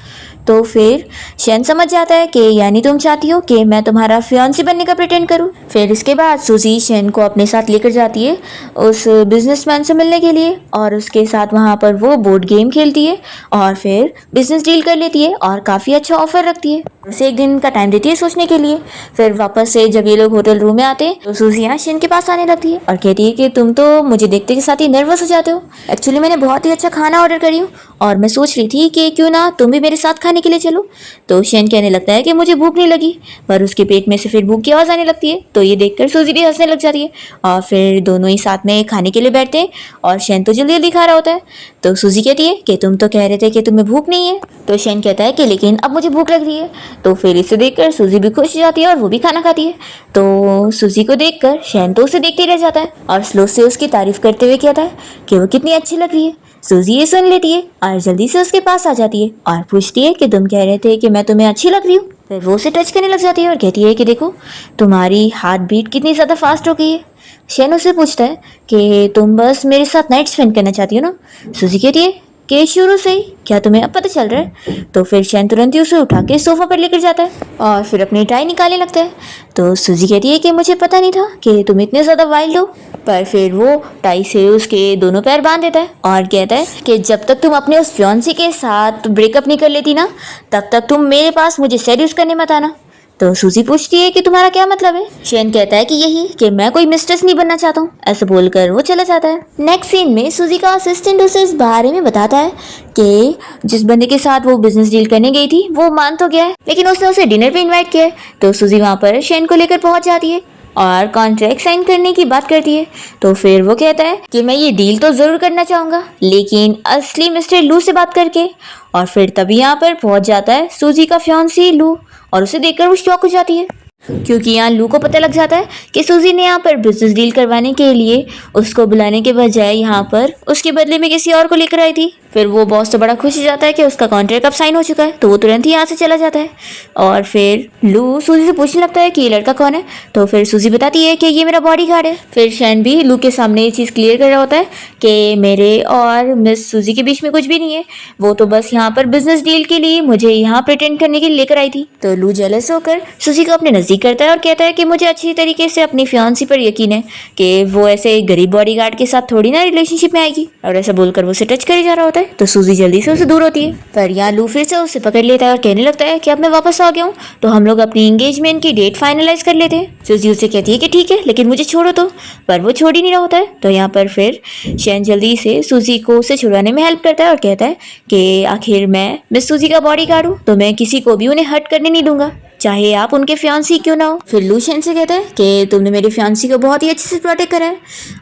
तो फिर शैन समझ जाता है कि यानी तुम चाहती हो कि मैं तुम्हारा फियांसी बनने का प्रिटेंड करूं। फिर इसके बाद सूजी शैन को अपने साथ लेकर जाती है उस बिजनेसमैन से मिलने के लिए और उसके साथ वहां पर वो बोर्ड गेम खेलती है और फिर बिजनेस डील कर लेती है और काफ़ी अच्छा ऑफर रखती है। उसे एक दिन का टाइम देती है सोचने के लिए। फिर वापस से जब ये लोग होटल रूम में आते हैं तो सूजी यहाँ शैन के पास आने लगती है और कहती है कि तुम तो मुझे देखते के साथ ही नर्वस हो जाते हो। एक्चुअली मैंने बहुत ही अच्छा खाना ऑर्डर करी हूँ और मैं सोच रही थी कि क्यों ना तुम भी मेरे साथ खाने के लिए चलो। तो शैन कहने लगता है कि मुझे भूख नहीं लगी, पर उसके पेट में से फिर भूख की आवाज़ आने लगती है। तो ये देखकर सूजी भी हंसने लग जाती है और फिर दोनों ही साथ में खाने के लिए बैठते हैं और शैन तो जल्दी जल्दी खा रहा होता है। तो सूजी कहती है कि तुम तो कह रहे थे कि तुम्हें भूख नहीं है। तो शैन कहता है कि लेकिन अब मुझे भूख लग रही है। तो फिर इसे देखकर सूजी भी खुश हो जाती है और वो भी खाना खाती है। तो सूजी को देखकर शैन तो उसे देखते रह जाता है और स्लो से उसकी तारीफ करते हुए कहता है कि वो कितनी अच्छी लग रही है। सूजी ये सुन लेती है और जल्दी से उसके पास आ जाती है और पूछती है कि तुम कह रहे थे कि मैं तुम्हें अच्छी लग रही हूँ। फिर वो उसे टच करने लग जाती है और कहती है कि देखो, तुम्हारी हार्ट बीट कितनी ज़्यादा फास्ट हो गई है। शेन उससे पूछता है कि तुम बस मेरे साथ नाइट स्पेंड करना चाहती हो ना। सूजी कहती है कि शुरू से ही, क्या तुम्हें अब पता चल रहा है। तो फिर शेन तुरंत ही उसे उठा के सोफा पर लेकर जाता है और फिर अपनी टाई निकालने लगता है। तो सूजी कहती है कि मुझे पता नहीं था कि तुम इतने ज़्यादा वाइल्ड हो। पर फिर वो टाई से उसके दोनों पैर बांध देता है और कहता है कि जब तक तुम अपने उस फियांसी के साथ ब्रेकअप नहीं कर लेती ना, तब तक तुम मेरे पास मुझे सेड्यूस करने मत आना। तो सूजी पूछती है कि तुम्हारा क्या मतलब है। शेन कहता है कि यही कि मैं कोई मिस्ट्रेस नहीं बनना चाहता हूँ। ऐसे बोलकर वो चला जाता है। नेक्स्ट सीन में सूजी का असिस्टेंट उसे इस बारे में बताता है कि जिस बंदे के साथ वो बिजनेस डील करने गई थी वो मान तो गया है, लेकिन उसने उसे डिनर पे इनवाइट किया है। तो सूजी वहाँ पर शेन को लेकर पहुंच जाती है और कॉन्ट्रैक्ट साइन करने की बात करती है। तो फिर वो कहता है कि मैं ये डील तो ज़रूर करना चाहूँगा, लेकिन असली मिस्टर लू से बात करके। और फिर तभी यहाँ पर पहुंच जाता है सूजी का फियांसी लू और उसे देखकर वो शॉक हो जाती है, क्योंकि यहाँ लू को पता लग जाता है कि सूजी ने यहाँ पर बिजनेस डील करवाने के लिए उसको बुलाने के बजाय यहाँ पर उसके बदले में किसी और को लेकर आई थी। फिर वो बॉस तो बड़ा खुश हो जाता है कि उसका कॉन्ट्रैक्ट अब साइन हो चुका है, तो वो तुरंत ही यहाँ से चला जाता है। और फिर लू सूजी से पूछने लगता है कि ये लड़का कौन है। तो फिर सूजी बताती है कि ये मेरा बॉडीगार्ड है। फिर शैन भी लू के सामने ये चीज़ क्लियर कर रहा होता है कि मेरे और मिस सूजी के बीच में कुछ भी नहीं है, वो तो बस यहाँ पर बिजनेस डील के लिए मुझे यहाँ प्रिटेंड करने के लिए लेकर आई थी। तो लू जेलस होकर सूजी को अपने नज़दीक करता है और कहता है कि मुझे अच्छी तरीके से अपनी फियांसी पर यकीन है कि वो ऐसे गरीब बॉडीगार्ड के साथ थोड़ी ना रिलेशनशिप में आएगी। और ऐसा बोलकर वो उसे टच करे जा रहा होता है। तो सूजी जल्दी से उसे दूर होती है, पर यहाँ लू फिर से उसे पकड़ लेता है और कहने लगता है कि अब मैं वापस आ गया हूँ, तो हम लोग अपनी एंगेजमेंट की डेट फाइनलाइज कर लेते हैं। सूजी उसे कहती है कि ठीक है, लेकिन मुझे छोड़ो तो, पर वो छोड़ ही नहीं रहा होता है। तो यहाँ पर फिर शैन जल्दी से सूजी को उसे छुड़ाने में हेल्प करता है और कहता है कि आखिर मैं मिस सूजी का बॉडीगार्ड हूँ, तो मैं किसी को भी उन्हें हर्ट करने नहीं दूंगा, चाहे आप उनके फियांसी क्यों ना हो। फिर लू शैन से कहता है कि तुमने मेरी फियांसी को बहुत ही अच्छे से प्रोटेक्ट करा है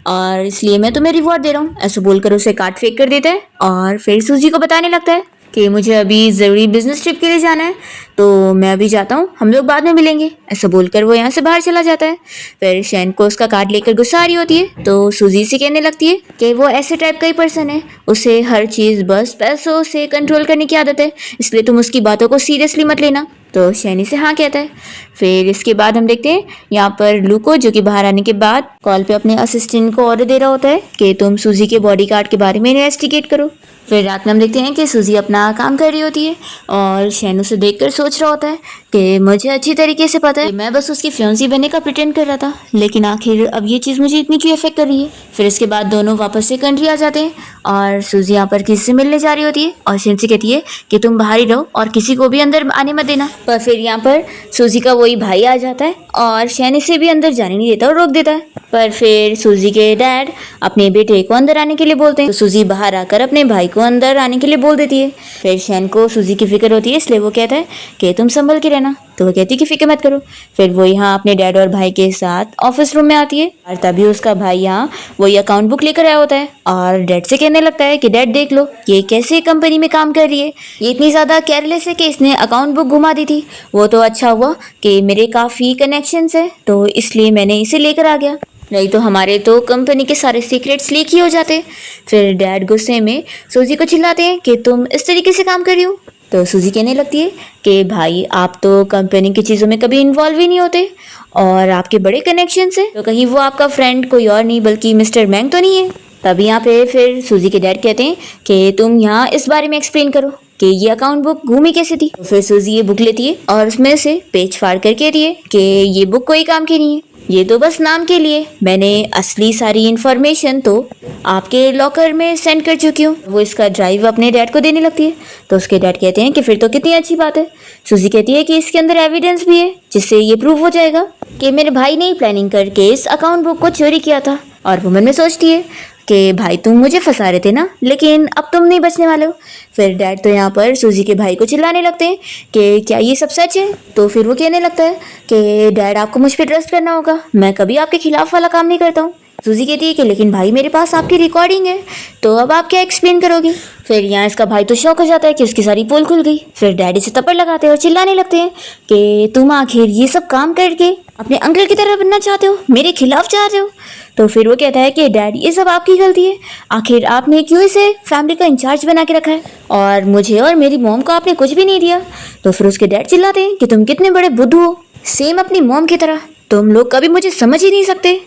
और इसलिए मैं तुम्हें रिवॉर्ड दे रहा हूँ। ऐसा बोलकर उसे कार्ड फेंक कर देता है और फिर सूजी को बताने लगता है कि मुझे अभी ज़रूरी बिजनेस ट्रिप के लिए जाना है, तो मैं अभी जाता हूँ, हम लोग बाद में मिलेंगे। ऐसा बोलकर वो यहाँ से बाहर चला जाता है। फिर शैन को उसका कार्ड लेकर गुस्सा आ रही होती है, तो सूजी से कहने लगती है कि वो ऐसे टाइप का ही पर्सन है, उसे हर चीज़ बस पैसों से कंट्रोल करने की आदत है, इसलिए तुम उसकी बातों को सीरियसली मत लेना। तो शैनी से हाँ कहता है। फिर इसके बाद हम देखते हैं यहाँ पर लू को, जो कि बाहर आने के बाद कॉल पे अपने असिस्टेंट को ऑर्डर दे रहा होता है कि तुम सूजी के बॉडीगार्ड के बारे में इन्वेस्टिगेट करो। फिर रात में हम देखते हैं कि सूजी अपना काम कर रही होती है और शैन उसे देखकर सोच रहा होता है कि मुझे अच्छी तरीके से पता है मैं बस उसकी फियांसी बनने का प्रिटेंड कर रहा था, लेकिन आखिर अब ये चीज़ मुझे इतनी क्यों अफेक्ट कर रही है। फिर इसके बाद दोनों वापस से कंट्री आ जाते हैं और सूजी यहाँ पर किसी से मिलने जा रही होती है और शैन से कहती है कि तुम बाहर ही रहो और किसी को भी अंदर आने मत देना। पर फिर यहाँ पर सूजी का वही भाई आ जाता है और शैन इसे भी अंदर जाने नहीं देता और रोक देता है। पर फिर सूजी के डैड अपने बेटे को अंदर आने के लिए बोलते हैं, तो सूजी बाहर आकर अपने भाई को अंदर आने के लिए बोल देती है। फिर शैन को सूजी की फिक्र होती है, इसलिए वो कहता है कि तुम संभल के रहना, तो वो कहती है कि फिक्र मत करो। फिर वो यहाँ अपने डैड और भाई के साथ ऑफिस रूम में आती है और तभी उसका भाई यहाँ वही अकाउंट बुक लेकर आया होता है और डैड से कहने लगता है कि डैड देख लो ये कैसे कंपनी में काम कर रही है, ये इतनी ज़्यादा केयरलेस है कि इसने अकाउंट बुक घुमा दी थी। वो तो अच्छा हुआ कि मेरे काफ़ी कनेक्शंस है, तो इसलिए मैंने इसे लेकर आ गया, नहीं तो हमारे तो कंपनी के सारे सीक्रेट्स लीक ही हो जाते। फिर डैड गुस्से में सूजी को चिल्लाते हैं कि तुम इस तरीके से काम कर रही हो। तो सूजी कहने लगती है कि भाई आप तो कंपनी की चीज़ों में कभी इन्वॉल्व ही नहीं होते और आपके बड़े कनेक्शंस हैं, तो कहीं वो आपका फ्रेंड कोई और नहीं बल्कि मिस्टर मैंग तो नहीं है। तब यहाँ पे फिर सूजी के डैड कहते हैं कि तुम यहाँ इस बारे में एक्सप्लेन करो कि ये अकाउंट बुक घूमी कैसे थी। तो फिर सूजी ये बुक लेती है और उसमें से पेज फाड़ कर कहती है कि ये बुक कोई काम की नहीं है, ये तो बस नाम के लिए, मैंने असली सारी इन्फॉर्मेशन तो आपके लॉकर में सेंड कर चुकी हूँ। वो इसका ड्राइव अपने डैड को देने लगती है, तो उसके डैड कहते हैं कि फिर तो कितनी अच्छी बात है। सूजी कहती है कि इसके अंदर एविडेंस भी है जिससे ये प्रूव हो जाएगा कि मेरे भाई ने ही प्लानिंग करके इस अकाउंट बुक को चोरी किया था। और वो मन में सोचती है कि भाई तुम मुझे फंसा रहे थे ना, लेकिन अब तुम नहीं बचने वाले हो। फिर डैड तो यहाँ पर सूजी के भाई को चिल्लाने लगते हैं कि क्या ये सब सच है। तो फिर वो कहने लगता है कि डैड आपको मुझ पर ट्रस्ट करना होगा, मैं कभी आपके खिलाफ वाला काम नहीं करता हूँ। सूजी कहती है कि लेकिन भाई मेरे पास आपकी रिकॉर्डिंग है, तो अब आप क्या एक्सप्लेन करोगी। फिर यहाँ इसका भाई तो शौक हो जाता है कि उसकी सारी पोल खुल गई। फिर डैडी से थप्पड़ लगाते हैं और चिल्लाने लगते हैं कि तुम आखिर ये सब काम करके अपने अंकल की तरह बनना चाहते हो, मेरे खिलाफ चाहते हो। तो फिर वो कहता है कि डैड ये सब आपकी गलती है, आखिर आपने क्यों इसे फैमिली का इंचार्ज बना के रखा है और मुझे और मेरी मॉम को आपने कुछ भी नहीं दिया। तो फिर उसके डैड चिल्लाते हैं कि तुम कितने बड़े बुद्धू हो, सेम अपनी मॉम की तरह। तुम लोग कभी मुझे समझ ही नहीं सकते।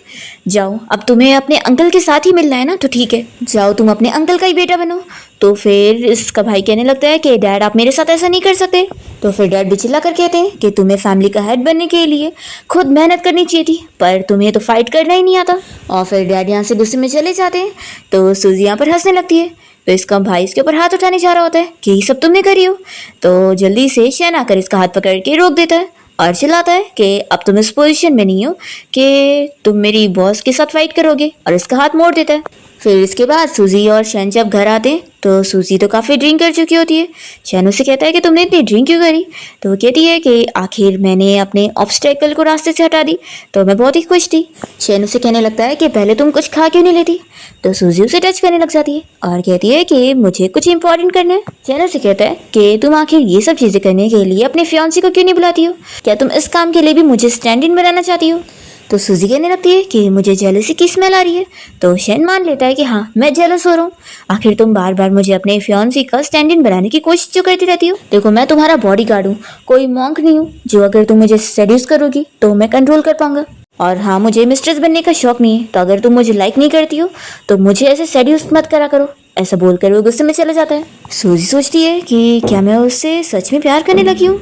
जाओ, अब तुम्हें अपने अंकल के साथ ही मिलना है ना, तो ठीक है, जाओ तुम अपने अंकल का ही बेटा बनो। तो फिर इसका भाई कहने लगता है कि डैड आप मेरे साथ ऐसा नहीं कर सकते। तो फिर डैड भी चिल्ला कर कहते हैं कि तुम्हें फैमिली का हेड बनने के लिए खुद मेहनत करनी चाहिए थी, पर तुम्हें तो फाइट करना ही नहीं आता। और फिर डैड यहाँ से गुस्से में चले जाते हैं। तो सूजी यहाँ पर हंसने लगती है। तो इसका भाई इसके ऊपर हाथ उठाने जा रहा होता है कि ये सब तुमने करी हो। तो जल्दी से शैन आकर इसका हाथ पकड़ के रोक देता है और चिल्लाता है कि अब तुम इस पोजीशन में नहीं हो कि तुम मेरी बॉस के साथ फाइट करोगे, और इसका हाथ मोड़ देता है। फिर इसके बाद सूजी और शैन जब घर आते हैं तो सूजी तो काफ़ी ड्रिंक कर चुकी होती है। शैन उससे कहता है कि तुमने इतनी ड्रिंक क्यों करी। तो वो कहती है कि आखिर मैंने अपने ऑब्स्टेकल को रास्ते से हटा दी, तो मैं बहुत ही खुश थी। शैन उसे कहने लगता है कि पहले तुम कुछ खा क्यों नहीं लेती। तो सूजी उसे टच करने लग जाती है और कहती है कि मुझे कुछ इंपॉर्टेंट करना है। शैन उसे कहता है कि तुम आखिर ये सब चीज़ें करने के लिए अपने फियांसी को क्यों नहीं बुलाती हो, क्या तुम इस काम के लिए भी मुझे स्टैंड इन बनाना चाहती हो। तो सूजी कहने लगती है कि मुझे जेलसी की स्मेल आ रही है। तो शैन मान लेता है कि हाँ, मैं जेलस हो रहा हूँ। आखिर तुम बार बार मुझे अपने फियांसी का स्टैंड इन बनाने की कोशिश जो करती रहती हो। देखो, मैं तुम्हारा बॉडीगार्ड हूँ, कोई मॉन्क नहीं हूँ जो अगर तुम मुझे सेड्यूस करोगी तो मैं कंट्रोल कर पाऊंगा। और हाँ, मुझे मिस्ट्रेस बनने का शौक नहीं है, तो अगर तुम मुझे लाइक नहीं करती हो तो मुझे ऐसे सेड्यूस मत करा करो। ऐसा बोलकर वो गुस्से में चला जाता है। सूजी सोचती है कि क्या मैं उससे सच में प्यार करने लगी हूँ।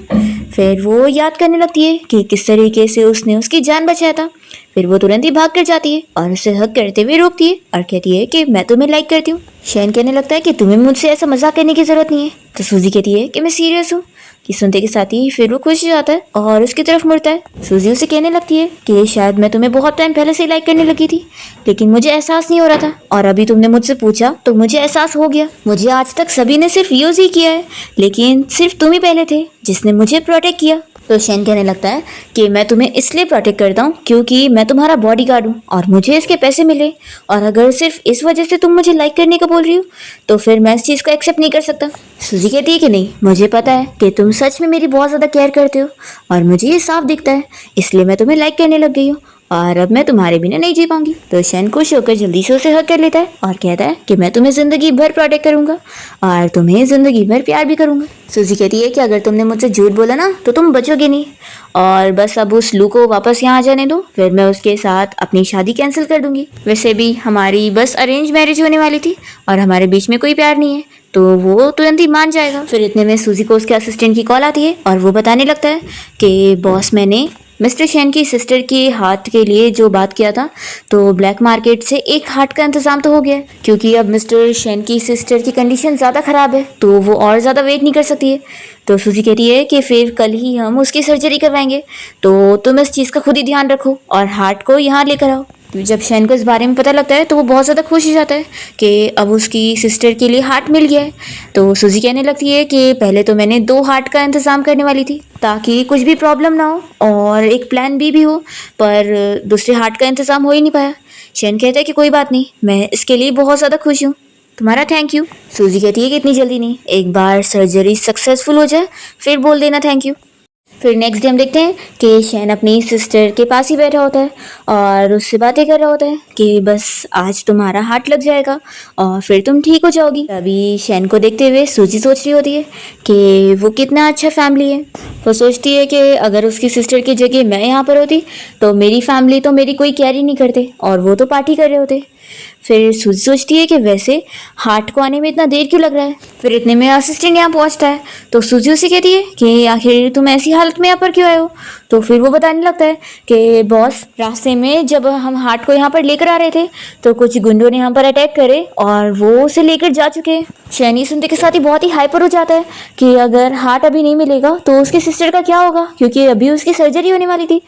फिर वो याद करने लगती है कि किस तरीके से उसने उसकी जान बचाया था। फिर वो तुरंत ही भाग कर जाती है और उसे हक करते हुए रोकती है और कहती है कि मैं तुम्हें लाइक करती हूँ। शैन कहने लगता है कि तुम्हें मुझसे ऐसा मजाक करने की जरूरत नहीं है। तो सूजी कहती है कि मैं सीरियस हूँ। कि सुनते के साथ ही फिर वो खुश हो जाता है और उसकी तरफ मुड़ता है। सूजी उसे कहने लगती है कि शायद मैं तुम्हें बहुत टाइम पहले से लाइक करने लगी थी, लेकिन मुझे एहसास नहीं हो रहा था, और अभी तुमने मुझसे पूछा तो मुझे एहसास हो गया। मुझे आज तक सभी ने सिर्फ यूज ही किया है, लेकिन सिर्फ तुम ही पहले थे जिसने मुझे प्रोटेक्ट किया। तो शैन कहने लगता है कि मैं तुम्हें इसलिए प्रोटेक्ट करता हूँ क्योंकि मैं तुम्हारा बॉडीगार्ड हूँ और मुझे इसके पैसे मिले, और अगर सिर्फ इस वजह से तुम मुझे लाइक करने का बोल रही हो तो फिर मैं इस चीज़ को एक्सेप्ट नहीं कर सकता। सूजी कहती है कि नहीं, मुझे पता है कि तुम सच में मेरी बहुत ज़्यादा केयर करते हो और मुझे ये साफ दिखता है, इसलिए मैं तुम्हें लाइक करने लग गई हूँ और अब मैं तुम्हारे बिना नहीं जी पाऊंगी। तो शैन खुश होकर जल्दी से उसे हक कर लेता है और कहता है कि मैं तुम्हें ज़िंदगी भर प्रोटेक्ट करूंगा और तुम्हें ज़िंदगी भर प्यार भी करूंगा। सूजी कहती है कि अगर तुमने मुझसे झूठ बोला ना तो तुम बचोगे नहीं, और बस अब उस लू को वापस यहाँ आ जाने दो, फिर मैं उसके साथ अपनी शादी कैंसिल कर दूंगी। वैसे भी हमारी बस अरेंज मैरिज होने वाली थी और हमारे बीच में कोई प्यार नहीं है, तो वो तुरंत ही मान जाएगा। फिर इतने में सूजी को उसके असिस्टेंट की कॉल आती है और वो बताने लगता है कि बॉस, मैंने मिस्टर शैन की सिस्टर के हाथ के लिए जो बात किया था, तो ब्लैक मार्केट से एक हार्ट का इंतजाम तो हो गया है, क्योंकि अब मिस्टर शैन की सिस्टर की कंडीशन ज़्यादा ख़राब है, तो वो और ज़्यादा वेट नहीं कर सकती है। तो सूजी कहती है कि फिर कल ही हम उसकी सर्जरी करवाएंगे, तो तुम इस चीज़ का खुद ही ध्यान रखो और हार्ट को यहाँ लेकर आओ। जब शैन को इस बारे में पता लगता है तो वो बहुत ज़्यादा खुश हो जाता है कि अब उसकी सिस्टर के लिए हार्ट मिल गया है। तो सूजी कहने लगती है कि पहले तो मैंने 2 हार्ट का इंतज़ाम करने वाली थी ताकि कुछ भी प्रॉब्लम ना हो, और एक प्लान बी भी हो, पर दूसरे हार्ट का इंतज़ाम हो ही नहीं पाया। शैन कहता है कि कोई बात नहीं, मैं इसके लिए बहुत ज़्यादा खुश हूँ, तुम्हारा थैंक यू। सूजी कहती है कि इतनी जल्दी नहीं, एक बार सर्जरी सक्सेसफुल हो जाए फिर बोल देना थैंक यू। फिर नेक्स्ट डे हम देखते हैं कि शैन अपनी सिस्टर के पास ही बैठा होता है और उससे बातें कर रहा होता है कि बस आज तुम्हारा हार्ट लग जाएगा और फिर तुम ठीक हो जाओगी। अभी शैन को देखते हुए सूजी सोच रही होती है कि वो कितना अच्छा फैमिली है। वो सोचती है कि अगर उसकी सिस्टर की जगह मैं यहाँ पर होती तो मेरी फैमिली तो मेरी कोई केयर ही नहीं करते और वो तो पार्टी कर रहे होते। फिर सूजी सोचती है कि वैसे हार्ट को आने में इतना देर क्यों लग रहा है। फिर इतने में असिस्टेंट यहाँ पहुँचता है तो सूजी उसे कहती है कि आखिर तुम ऐसी हालत में यहाँ पर क्यों आए हो। तो फिर वो बताने लगता है कि बॉस, रास्ते में जब हम हार्ट को यहाँ पर लेकर आ रहे थे तो कुछ गुंडों ने यहाँ पर अटैक करे और वो उसे लेकर जा चुके हैं। शैनी सुनते के साथ ही बहुत ही हाइपर हो जाता है कि अगर हार्ट अभी नहीं मिलेगा तो उसके सिस्टर का क्या होगा, क्योंकि अभी उसकी सर्जरी होने वाली थी।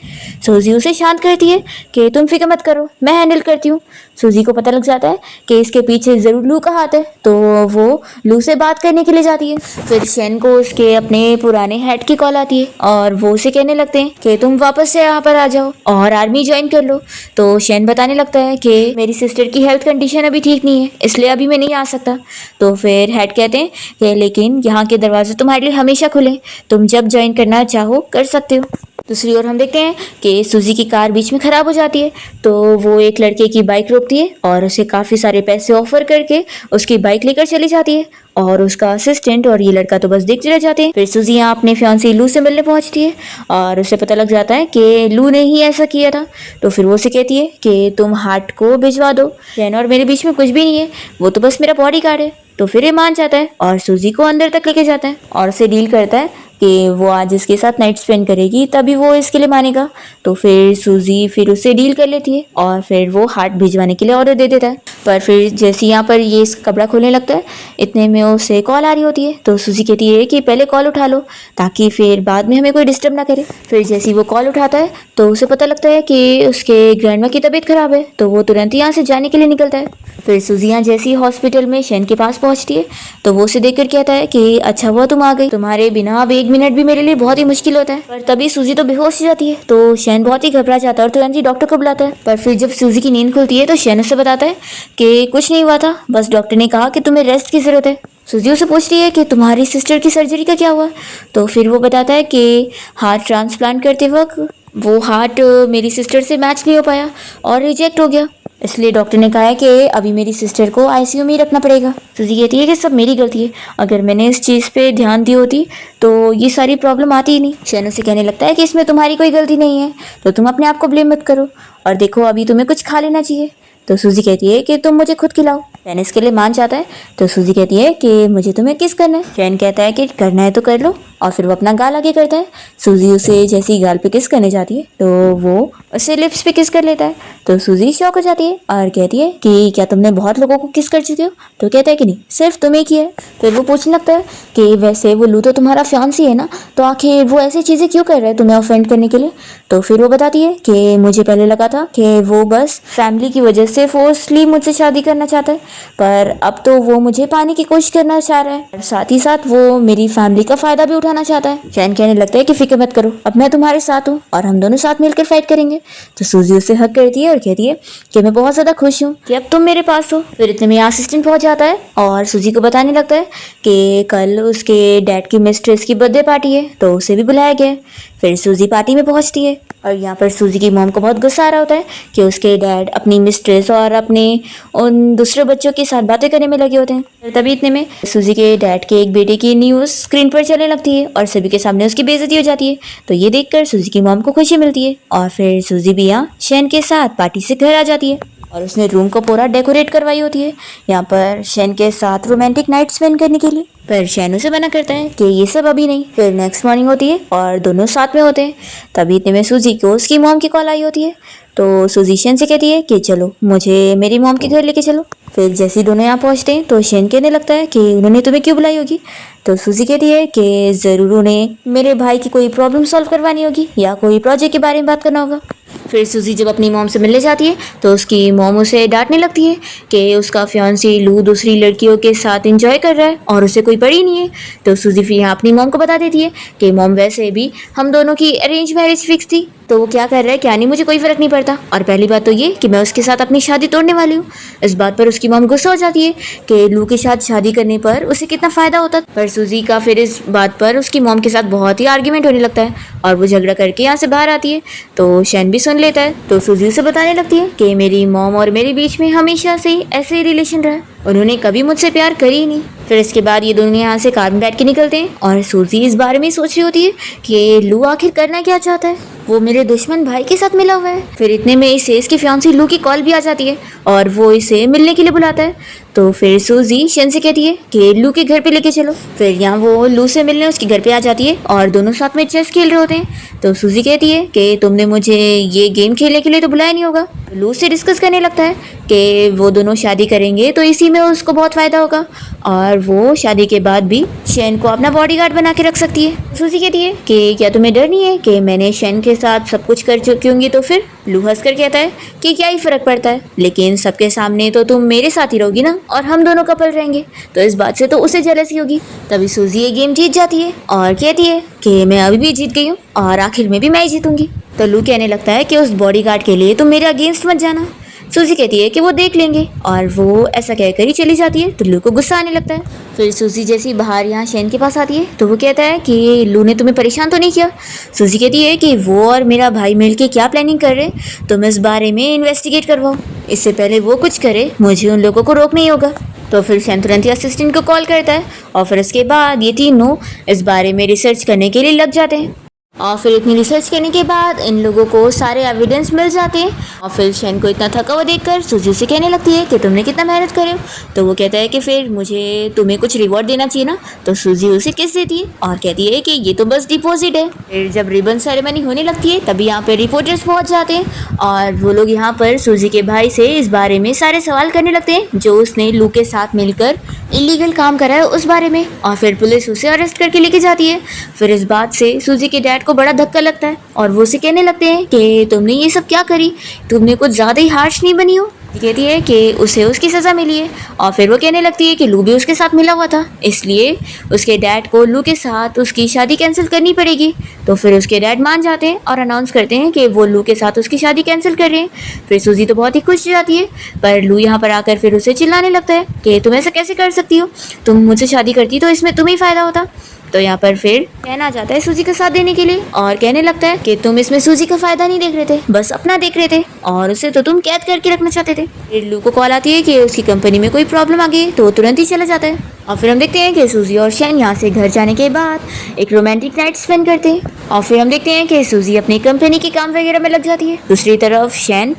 सूजी उसे शांत करती है कि तुम फिक्र मत करो, मैं हैंडल करती हूँ। सूजी को पता लग जाता है कि इसके पीछे ज़रूर लू का हाथ है, तो वो लू से बात करने के लिए जाती है। फिर शैन को उसके अपने पुराने हेड की कॉल आती है और वो उसे कहने लगते हैं कि तुम वापस से यहाँ पर आ जाओ और आर्मी ज्वाइन कर लो। तो शैन बताने लगता है कि मेरी सिस्टर की हेल्थ कंडीशन अभी ठीक नहीं है, इसलिए अभी मैं नहीं आ सकता। तो फिर हेड कहते हैं कि लेकिन यहाँ के दरवाजे तुम्हारे लिए हमेशा खुले, तुम जब ज्वाइन करना चाहो कर सकते हो। दूसरी ओर हम देखते हैं कि सूजी की कार बीच में खराब हो जाती है, तो वो एक लड़के की बाइक रोकती है और उसे काफ़ी सारे पैसे ऑफर करके उसकी बाइक लेकर चली जाती है। और उसका असिस्टेंट और ये लड़का तो बस देखते रह जाते हैं। फिर सूजी यहाँ अपने फियांसी लू से मिलने पहुंचती है और उसे पता लग जाता है कि लू ने ही ऐसा किया था। तो फिर वो उसे कहती है कि तुम हार्ट को भिजवा दो, शैन और मेरे बीच में कुछ भी नहीं है, वो तो बस मेरा बॉडीगार्ड है। तो फिर ये मान जाता है और सूजी को अंदर तक लेके जाता है और उसे डील करता है कि वो आज इसके साथ नाइट स्पेंड करेगी तभी वो इसके लिए मानेगा। तो फिर सूजी फिर उससे डील कर लेती है और फिर वो हार्ट भिजवाने के लिए ऑर्डर दे देता है। पर फिर जैसे यहाँ पर ये इस कपड़ा खोलने लगता है, इतने में उसे कॉल आ रही होती है। तो सूजी कहती है कि पहले कॉल उठा लो ताकि फिर बाद में हमें कोई डिस्टर्ब ना करे। फिर जैसे ही वो कॉल उठाता है तो उसे पता लगता है कि उसके ग्रैंडमा की तबीयत खराब है, तो वो तुरंत यहाँ से जाने के लिए निकलता है। फिर सूजी यहाँ जैसे ही हॉस्पिटल में शैन के पास पहुंचती है तो वो उसे देखकर कहता है कि अच्छा हुआ तुम आ गई, तुम्हारे बिना अब 1 मिनट भी मेरे लिए बहुत ही मुश्किल होता है। पर तभी सूजी तो बेहोश हो जाती है, तो शैन बहुत ही घबरा जाता है और तुरंत ही डॉक्टर को बुलाता है। पर फिर जब सूजी की नींद खुलती है तो शैन उसे बताता है कि कुछ नहीं हुआ था, बस डॉक्टर ने कहा कि तुम्हें रेस्ट की जरूरत है। सूजी उसे पूछती है कि तुम्हारी सिस्टर की सर्जरी का क्या हुआ। तो फिर वो बताता है कि हार्ट ट्रांसप्लांट करते वक्त वो हार्ट मेरी सिस्टर से मैच नहीं हो पाया और रिजेक्ट हो गया, इसलिए डॉक्टर ने कहा है कि अभी मेरी सिस्टर को आईसीयू में ही रखना पड़ेगा। सूजी कहती है कि सब मेरी गलती है, अगर मैंने इस चीज़ पे ध्यान दी होती तो ये सारी प्रॉब्लम आती ही नहीं। शैन उसे कहने लगता है कि इसमें तुम्हारी कोई गलती नहीं है, तो तुम अपने आप को ब्लेम मत करो और देखो अभी तुम्हें कुछ खा लेना चाहिए। तो सूजी कहती है कि तुम मुझे खुद खिलाओ। शैन इसके लिए मान जाता है। तो सूजी कहती है कि मुझे तुम्हें किस करना है। शैन कहता है कि करना है तो कर लो और फिर वो अपना गाल आगे करता है। सूजी उसे जैसी गाल पे किस करने जाती है तो वो उसे लिप्स पे किस कर लेता है। तो सूजी शॉक हो जाती है और कहती है कि क्या तुमने बहुत लोगों को किस कर चुके हो। तो कहता है कि नहीं, सिर्फ तुम्हें किया है। फिर वो पूछने लगता है कि वैसे वो लू तो तुम्हारा फियांसी है ना, तो आखिर वो ऐसी चीज़ें क्यों कर रहा है तुम्हें ऑफेंड करने के लिए। तो फिर वो बताती है कि मुझे पहले लगा था कि वो बस फैमिली की वजह से फोर्सली मुझसे शादी करना चाहता है, पर अब तो वो मुझे पाने की कोशिश करना चाह रहा है, साथ ही साथ वो मेरी फैमिली का फायदा भी उठाना चाहता है। शैन कहने लगता है कि फिक्र मत करो, अब मैं तुम्हारे साथ हूँ और हम दोनों साथ मिलकर फाइट करेंगे। तो सूजी उसे हक करती है और कहती है कि मैं बहुत ज्यादा खुश हूँ कि अब तुम मेरे पास हो। फिर इतने में असिस्टेंट पहुंच जाता है और सूजी को बताने लगता है कि कल उसके डैड की मिस्ट्रेस की बर्थडे पार्टी है, तो उसे भी बुलाया गया है। फिर सूजी पार्टी में पहुंचती है और यहाँ पर सूजी की मॉम को बहुत गुस्सा आ रहा होता है कि उसके डैड अपनी मिस्ट्रेस और अपने उन दूसरे बच्चों के साथ बातें करने में लगे होते हैं। तभी इतने में सूजी के डैड के एक बेटे की न्यूज़ स्क्रीन पर चलने लगती है और सभी के सामने उसकी बेइज्जती हो जाती है। तो ये देखकर सूजी की मॉम को खुशी मिलती है और फिर सूजी भी यहाँ शैन के साथ पार्टी से घर आ जाती है और उसने रूम को पूरा डेकोरेट करवाई होती है यहाँ पर शैन के साथ रोमांटिक नाइट स्पेंड करने के लिए। पर शैन उसे मना करता है कि ये सब अभी नहीं। फिर नेक्स्ट मॉर्निंग होती है और दोनों साथ में होते हैं। तभी इतने में सूजी को उसकी मॉम की कॉल आई होती है। तो सूजी शैन से कहती है कि चलो मुझे मेरी मॉम के घर लेके चलो। फिर जैसे ही दोनों यहाँ पहुँचते हैं तो शैन कहने लगता है कि उन्होंने तुम्हें क्यों बुलाई होगी। तो सूजी कहती है कि ज़रूर उन्हें मेरे भाई की कोई प्रॉब्लम सॉल्व करवानी होगी या कोई प्रोजेक्ट के बारे में बात करना होगा। फिर सूजी जब अपनी मॉम से मिलने जाती है तो उसकी मॉम उसे डांटने लगती है कि उसका फियांसी लू दूसरी लड़कियों के साथ एंजॉय कर रहा है और उसे कोई पड़ी नहीं है। तो सूजी फिर यहाँ अपनी मॉम को बता देती है कि मॉम वैसे भी हम दोनों की अरेंज मैरिज फिक्स थी, तो वो क्या कर रहा है क्या नहीं मुझे कोई फर्क नहीं पड़ता, और पहली बात तो ये कि मैं उसके साथ अपनी शादी तोड़ने वाली हूँ। इस बात पर उसकी मॉम गुस्सा हो जाती है कि लू के साथ शादी करने पर उसे कितना फ़ायदा होता। पर सूजी का फिर इस बात पर उसकी मॉम के साथ बहुत ही आर्ग्यूमेंट होने लगता है और वो झगड़ा करके यहाँ से बाहर आती है। तो शैन भी सुन लेता है। तो सूजी उसे बताने लगती है कि मेरी मॉम और मेरे बीच में हमेशा से ही ऐसे ही रिलेशन रहा, उन्होंने कभी मुझसे प्यार करी ही नहीं। फिर इसके बाद ये दोनों यहाँ से कार में बैठ के निकलते हैं और सूजी इस बारे में सोच रही होती है कि लू आखिर करना क्या चाहता है, वो मेरे दुश्मन भाई के साथ मिला हुआ है। फिर इतने में इसे इसकी फियांसी लू की कॉल भी आ जाती है और वो इसे मिलने के लिए बुलाता है। तो फिर सूजी शैन से कहती है कि लू के घर पे लेके चलो। फिर यहाँ वो लू से मिलने उसके घर पे आ जाती है और दोनों साथ में चेस खेल रहे होते हैं। तो सूजी कहती है कि तुमने मुझे ये गेम खेलने के लिए तो बुलाया नहीं होगा। लू से डिस्कस करने लगता है कि वो दोनों शादी करेंगे तो इसी में उसको बहुत फ़ायदा होगा और वो शादी के बाद भी शैन को अपना बॉडीगार्ड बना के रख सकती है। सूजी कहती है कि क्या तुम्हें डर नहीं है कि मैंने शैन के साथ सब कुछ कर चुकी होंगी। तो फिर लू हंसकर कहता है कि क्या ही फ़र्क पड़ता है, लेकिन सबके सामने तो तुम मेरे साथ ही रहोगी ना और हम दोनों कपल रहेंगे, तो इस बात से तो उसे जेलसी होगी। तभी सूजी ये गेम जीत जाती है और कहती है कि मैं अभी भी जीत गई हूँ और आखिर में भी मैं ही जीतूंगी। तो लू कहने लगता है कि उस बॉडीगार्ड के लिए तुम मेरे अगेंस्ट मत जाना, सूजी कहती है कि वो देख लेंगे और वो ऐसा कहकर ही चली जाती है। तो लू को गुस्सा आने लगता है। फिर सूजी जैसी बाहर यहाँ शैन के पास आती है तो वो कहता है कि लू ने तुम्हें परेशान तो नहीं किया। सूजी कहती है कि वो और मेरा भाई मिलके क्या प्लानिंग कर रहे हैं, तुम इस बारे में इन्वेस्टिगेट करवाओ। इससे पहले वो कुछ करे मुझे उन लोगों को रोकना ही होगा। तो फिर शैन तुरंत ही असिस्टेंट को कॉल करता है और फिर उसके बाद ये तीनों इस बारे में रिसर्च करने के लिए लग जाते हैं। और फिर इतनी रिसर्च करने के बाद इन लोगों को सारे एविडेंस मिल जाते हैं। और फिर शैन को इतना थका हुआ देखकर सूजी उसे कहने लगती है कि तुमने कितना मेहनत करे हो। तो वो कहता है कि फिर मुझे तुम्हें कुछ रिवॉर्ड देना चाहिए ना। तो सूजी उसे किस देती है और कहती है कि ये तो बस डिपॉजिट है। फिर जब रिबन सेरेमनी होने लगती है तभी यहाँ पर रिपोर्टर्स पहुँच जाते हैं और वो लोग यहाँ पर सूजी के भाई से इस बारे में सारे सवाल करने लगते हैं जो उसने लू के साथ मिलकर इलीगल काम करा है उस बारे में। और फिर पुलिस उसे अरेस्ट करके लेके जाती है। फिर इस बात से सूजी के डैड को बड़ा धक्का लगता है और वो उसे कहने लगते हैं कि तुमने ये सब क्या करी, तुमने कुछ ज़्यादा ही हार्श नहीं बनी हो। कहती है कि उसे उसकी सज़ा मिली है। और फिर वो कहने लगती है कि लू भी उसके साथ मिला हुआ था, इसलिए उसके डैड को लू के साथ उसकी शादी कैंसिल करनी पड़ेगी। तो फिर उसके डैड मान जाते हैं और अनाउंस करते हैं कि वो लू के साथ उसकी शादी कैंसिल कर रहे हैं। फिर सूजी तो बहुत ही खुश हो जाती है, पर लू यहाँ पर आकर फिर उसे चिल्लाने लगता है कि तुम ऐसा कैसे कर सकती हो, तुम मुझसे शादी करती तो इसमें तुम्हें फ़ायदा होता। तो यहाँ पर फिर कहना जाता है सूजी का साथ देने के लिए और कहने लगता है कि तुम इसमें सूजी का फायदा नहीं देख रहे थे, बस अपना देख रहे थे और उसे तो तुम कैद करके रखना चाहते थे। फिर लू को कॉल आती है कि उसकी कंपनी में कोई प्रॉब्लम आ गई तो वो तुरंत ही चला जाता है। और फिर हम देखते हैं कि सूजी और शैन यहाँ से घर जाने के बाद एक रोमांटिक नाइट स्पेंड करते हैं। और फिर हम देखते हैं कि सूजी अपनी कंपनी के काम वगैरह में लग जाती है। दूसरी तरफ शैन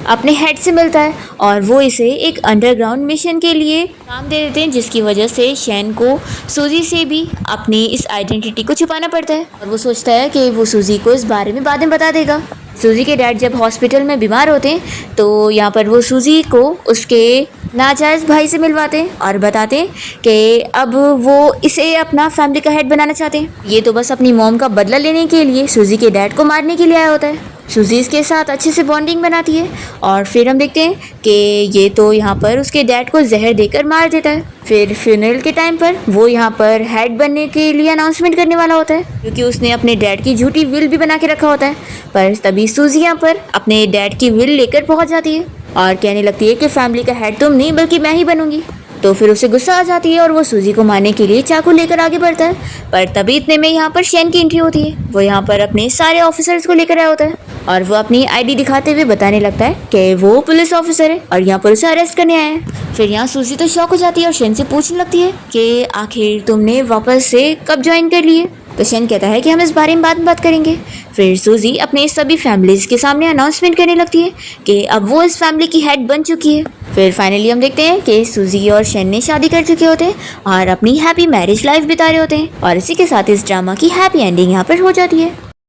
अपने हेड से मिलता है और वो इसे एक अंडरग्राउंड मिशन के लिए काम दे देते हैं, जिसकी वजह से शैन को सूजी से भी अपनी इस आइडेंटिटी को छुपाना पड़ता है। और वो सोचता है कि वो सूजी को इस बारे में बाद में बता देगा। सूजी के डैड जब हॉस्पिटल में बीमार होते हैं तो यहाँ पर वो सूजी को उसके नाजायज़ भाई से मिलवाते हैं और बताते हैं कि अब वो इसे अपना फैमिली का हेड बनाना चाहते हैं। ये तो बस अपनी मॉम का बदला लेने के लिए सूजी के डैड को मारने के लिए आया होता है। सूजी इसके साथ अच्छे से बॉन्डिंग बनाती है और फिर हम देखते हैं कि ये तो यहाँ पर उसके डैड को जहर देकर मार देता है। फिर फ्यूनरल के टाइम पर वो यहाँ पर हेड बनने के लिए अनाउंसमेंट करने वाला होता है, क्योंकि उसने अपने डैड की झूठी विल भी बना के रखा होता है। पर तभी सूजी यहाँ पर अपने डैड की विल लेकर पहुँच जाती है और कहने लगती है कि फैमिली का हेड तुम नहीं बल्कि मैं ही बनूंगी। तो फिर उसे गुस्सा आ जाती है और वो सूजी को मारने के लिए चाकू लेकर आगे बढ़ता है। पर तभी इतने में यहाँ पर शैन की एंट्री होती है। वो यहाँ पर अपने सारे ऑफिसर्स को लेकर आया होता है और वो अपनी आईडी दिखाते हुए बताने लगता है कि वो पुलिस ऑफिसर है और यहाँ पर उसे अरेस्ट करने आए हैं। फिर यहाँ सूजी तो शॉक हो जाती है और शैन से पूछने लगती है कि आखिर तुमने वापस से कब ज्वाइन कर लिए। तो शैन कहता है कि हम इस बारे में बाद में बात करेंगे। फिर सूजी अपने सभी फैमिलीज के सामने अनाउंसमेंट करने लगती है कि अब वो इस फैमिली की हेड बन चुकी है। फिर फाइनली हम देखते हैं कि सूजी और शैन ने शादी कर चुके होते हैं और अपनी हैप्पी मैरिज लाइफ बिता रहे होते हैं और इसी के साथ इस ड्रामा की हैप्पी एंडिंग यहाँ पर हो जाती है।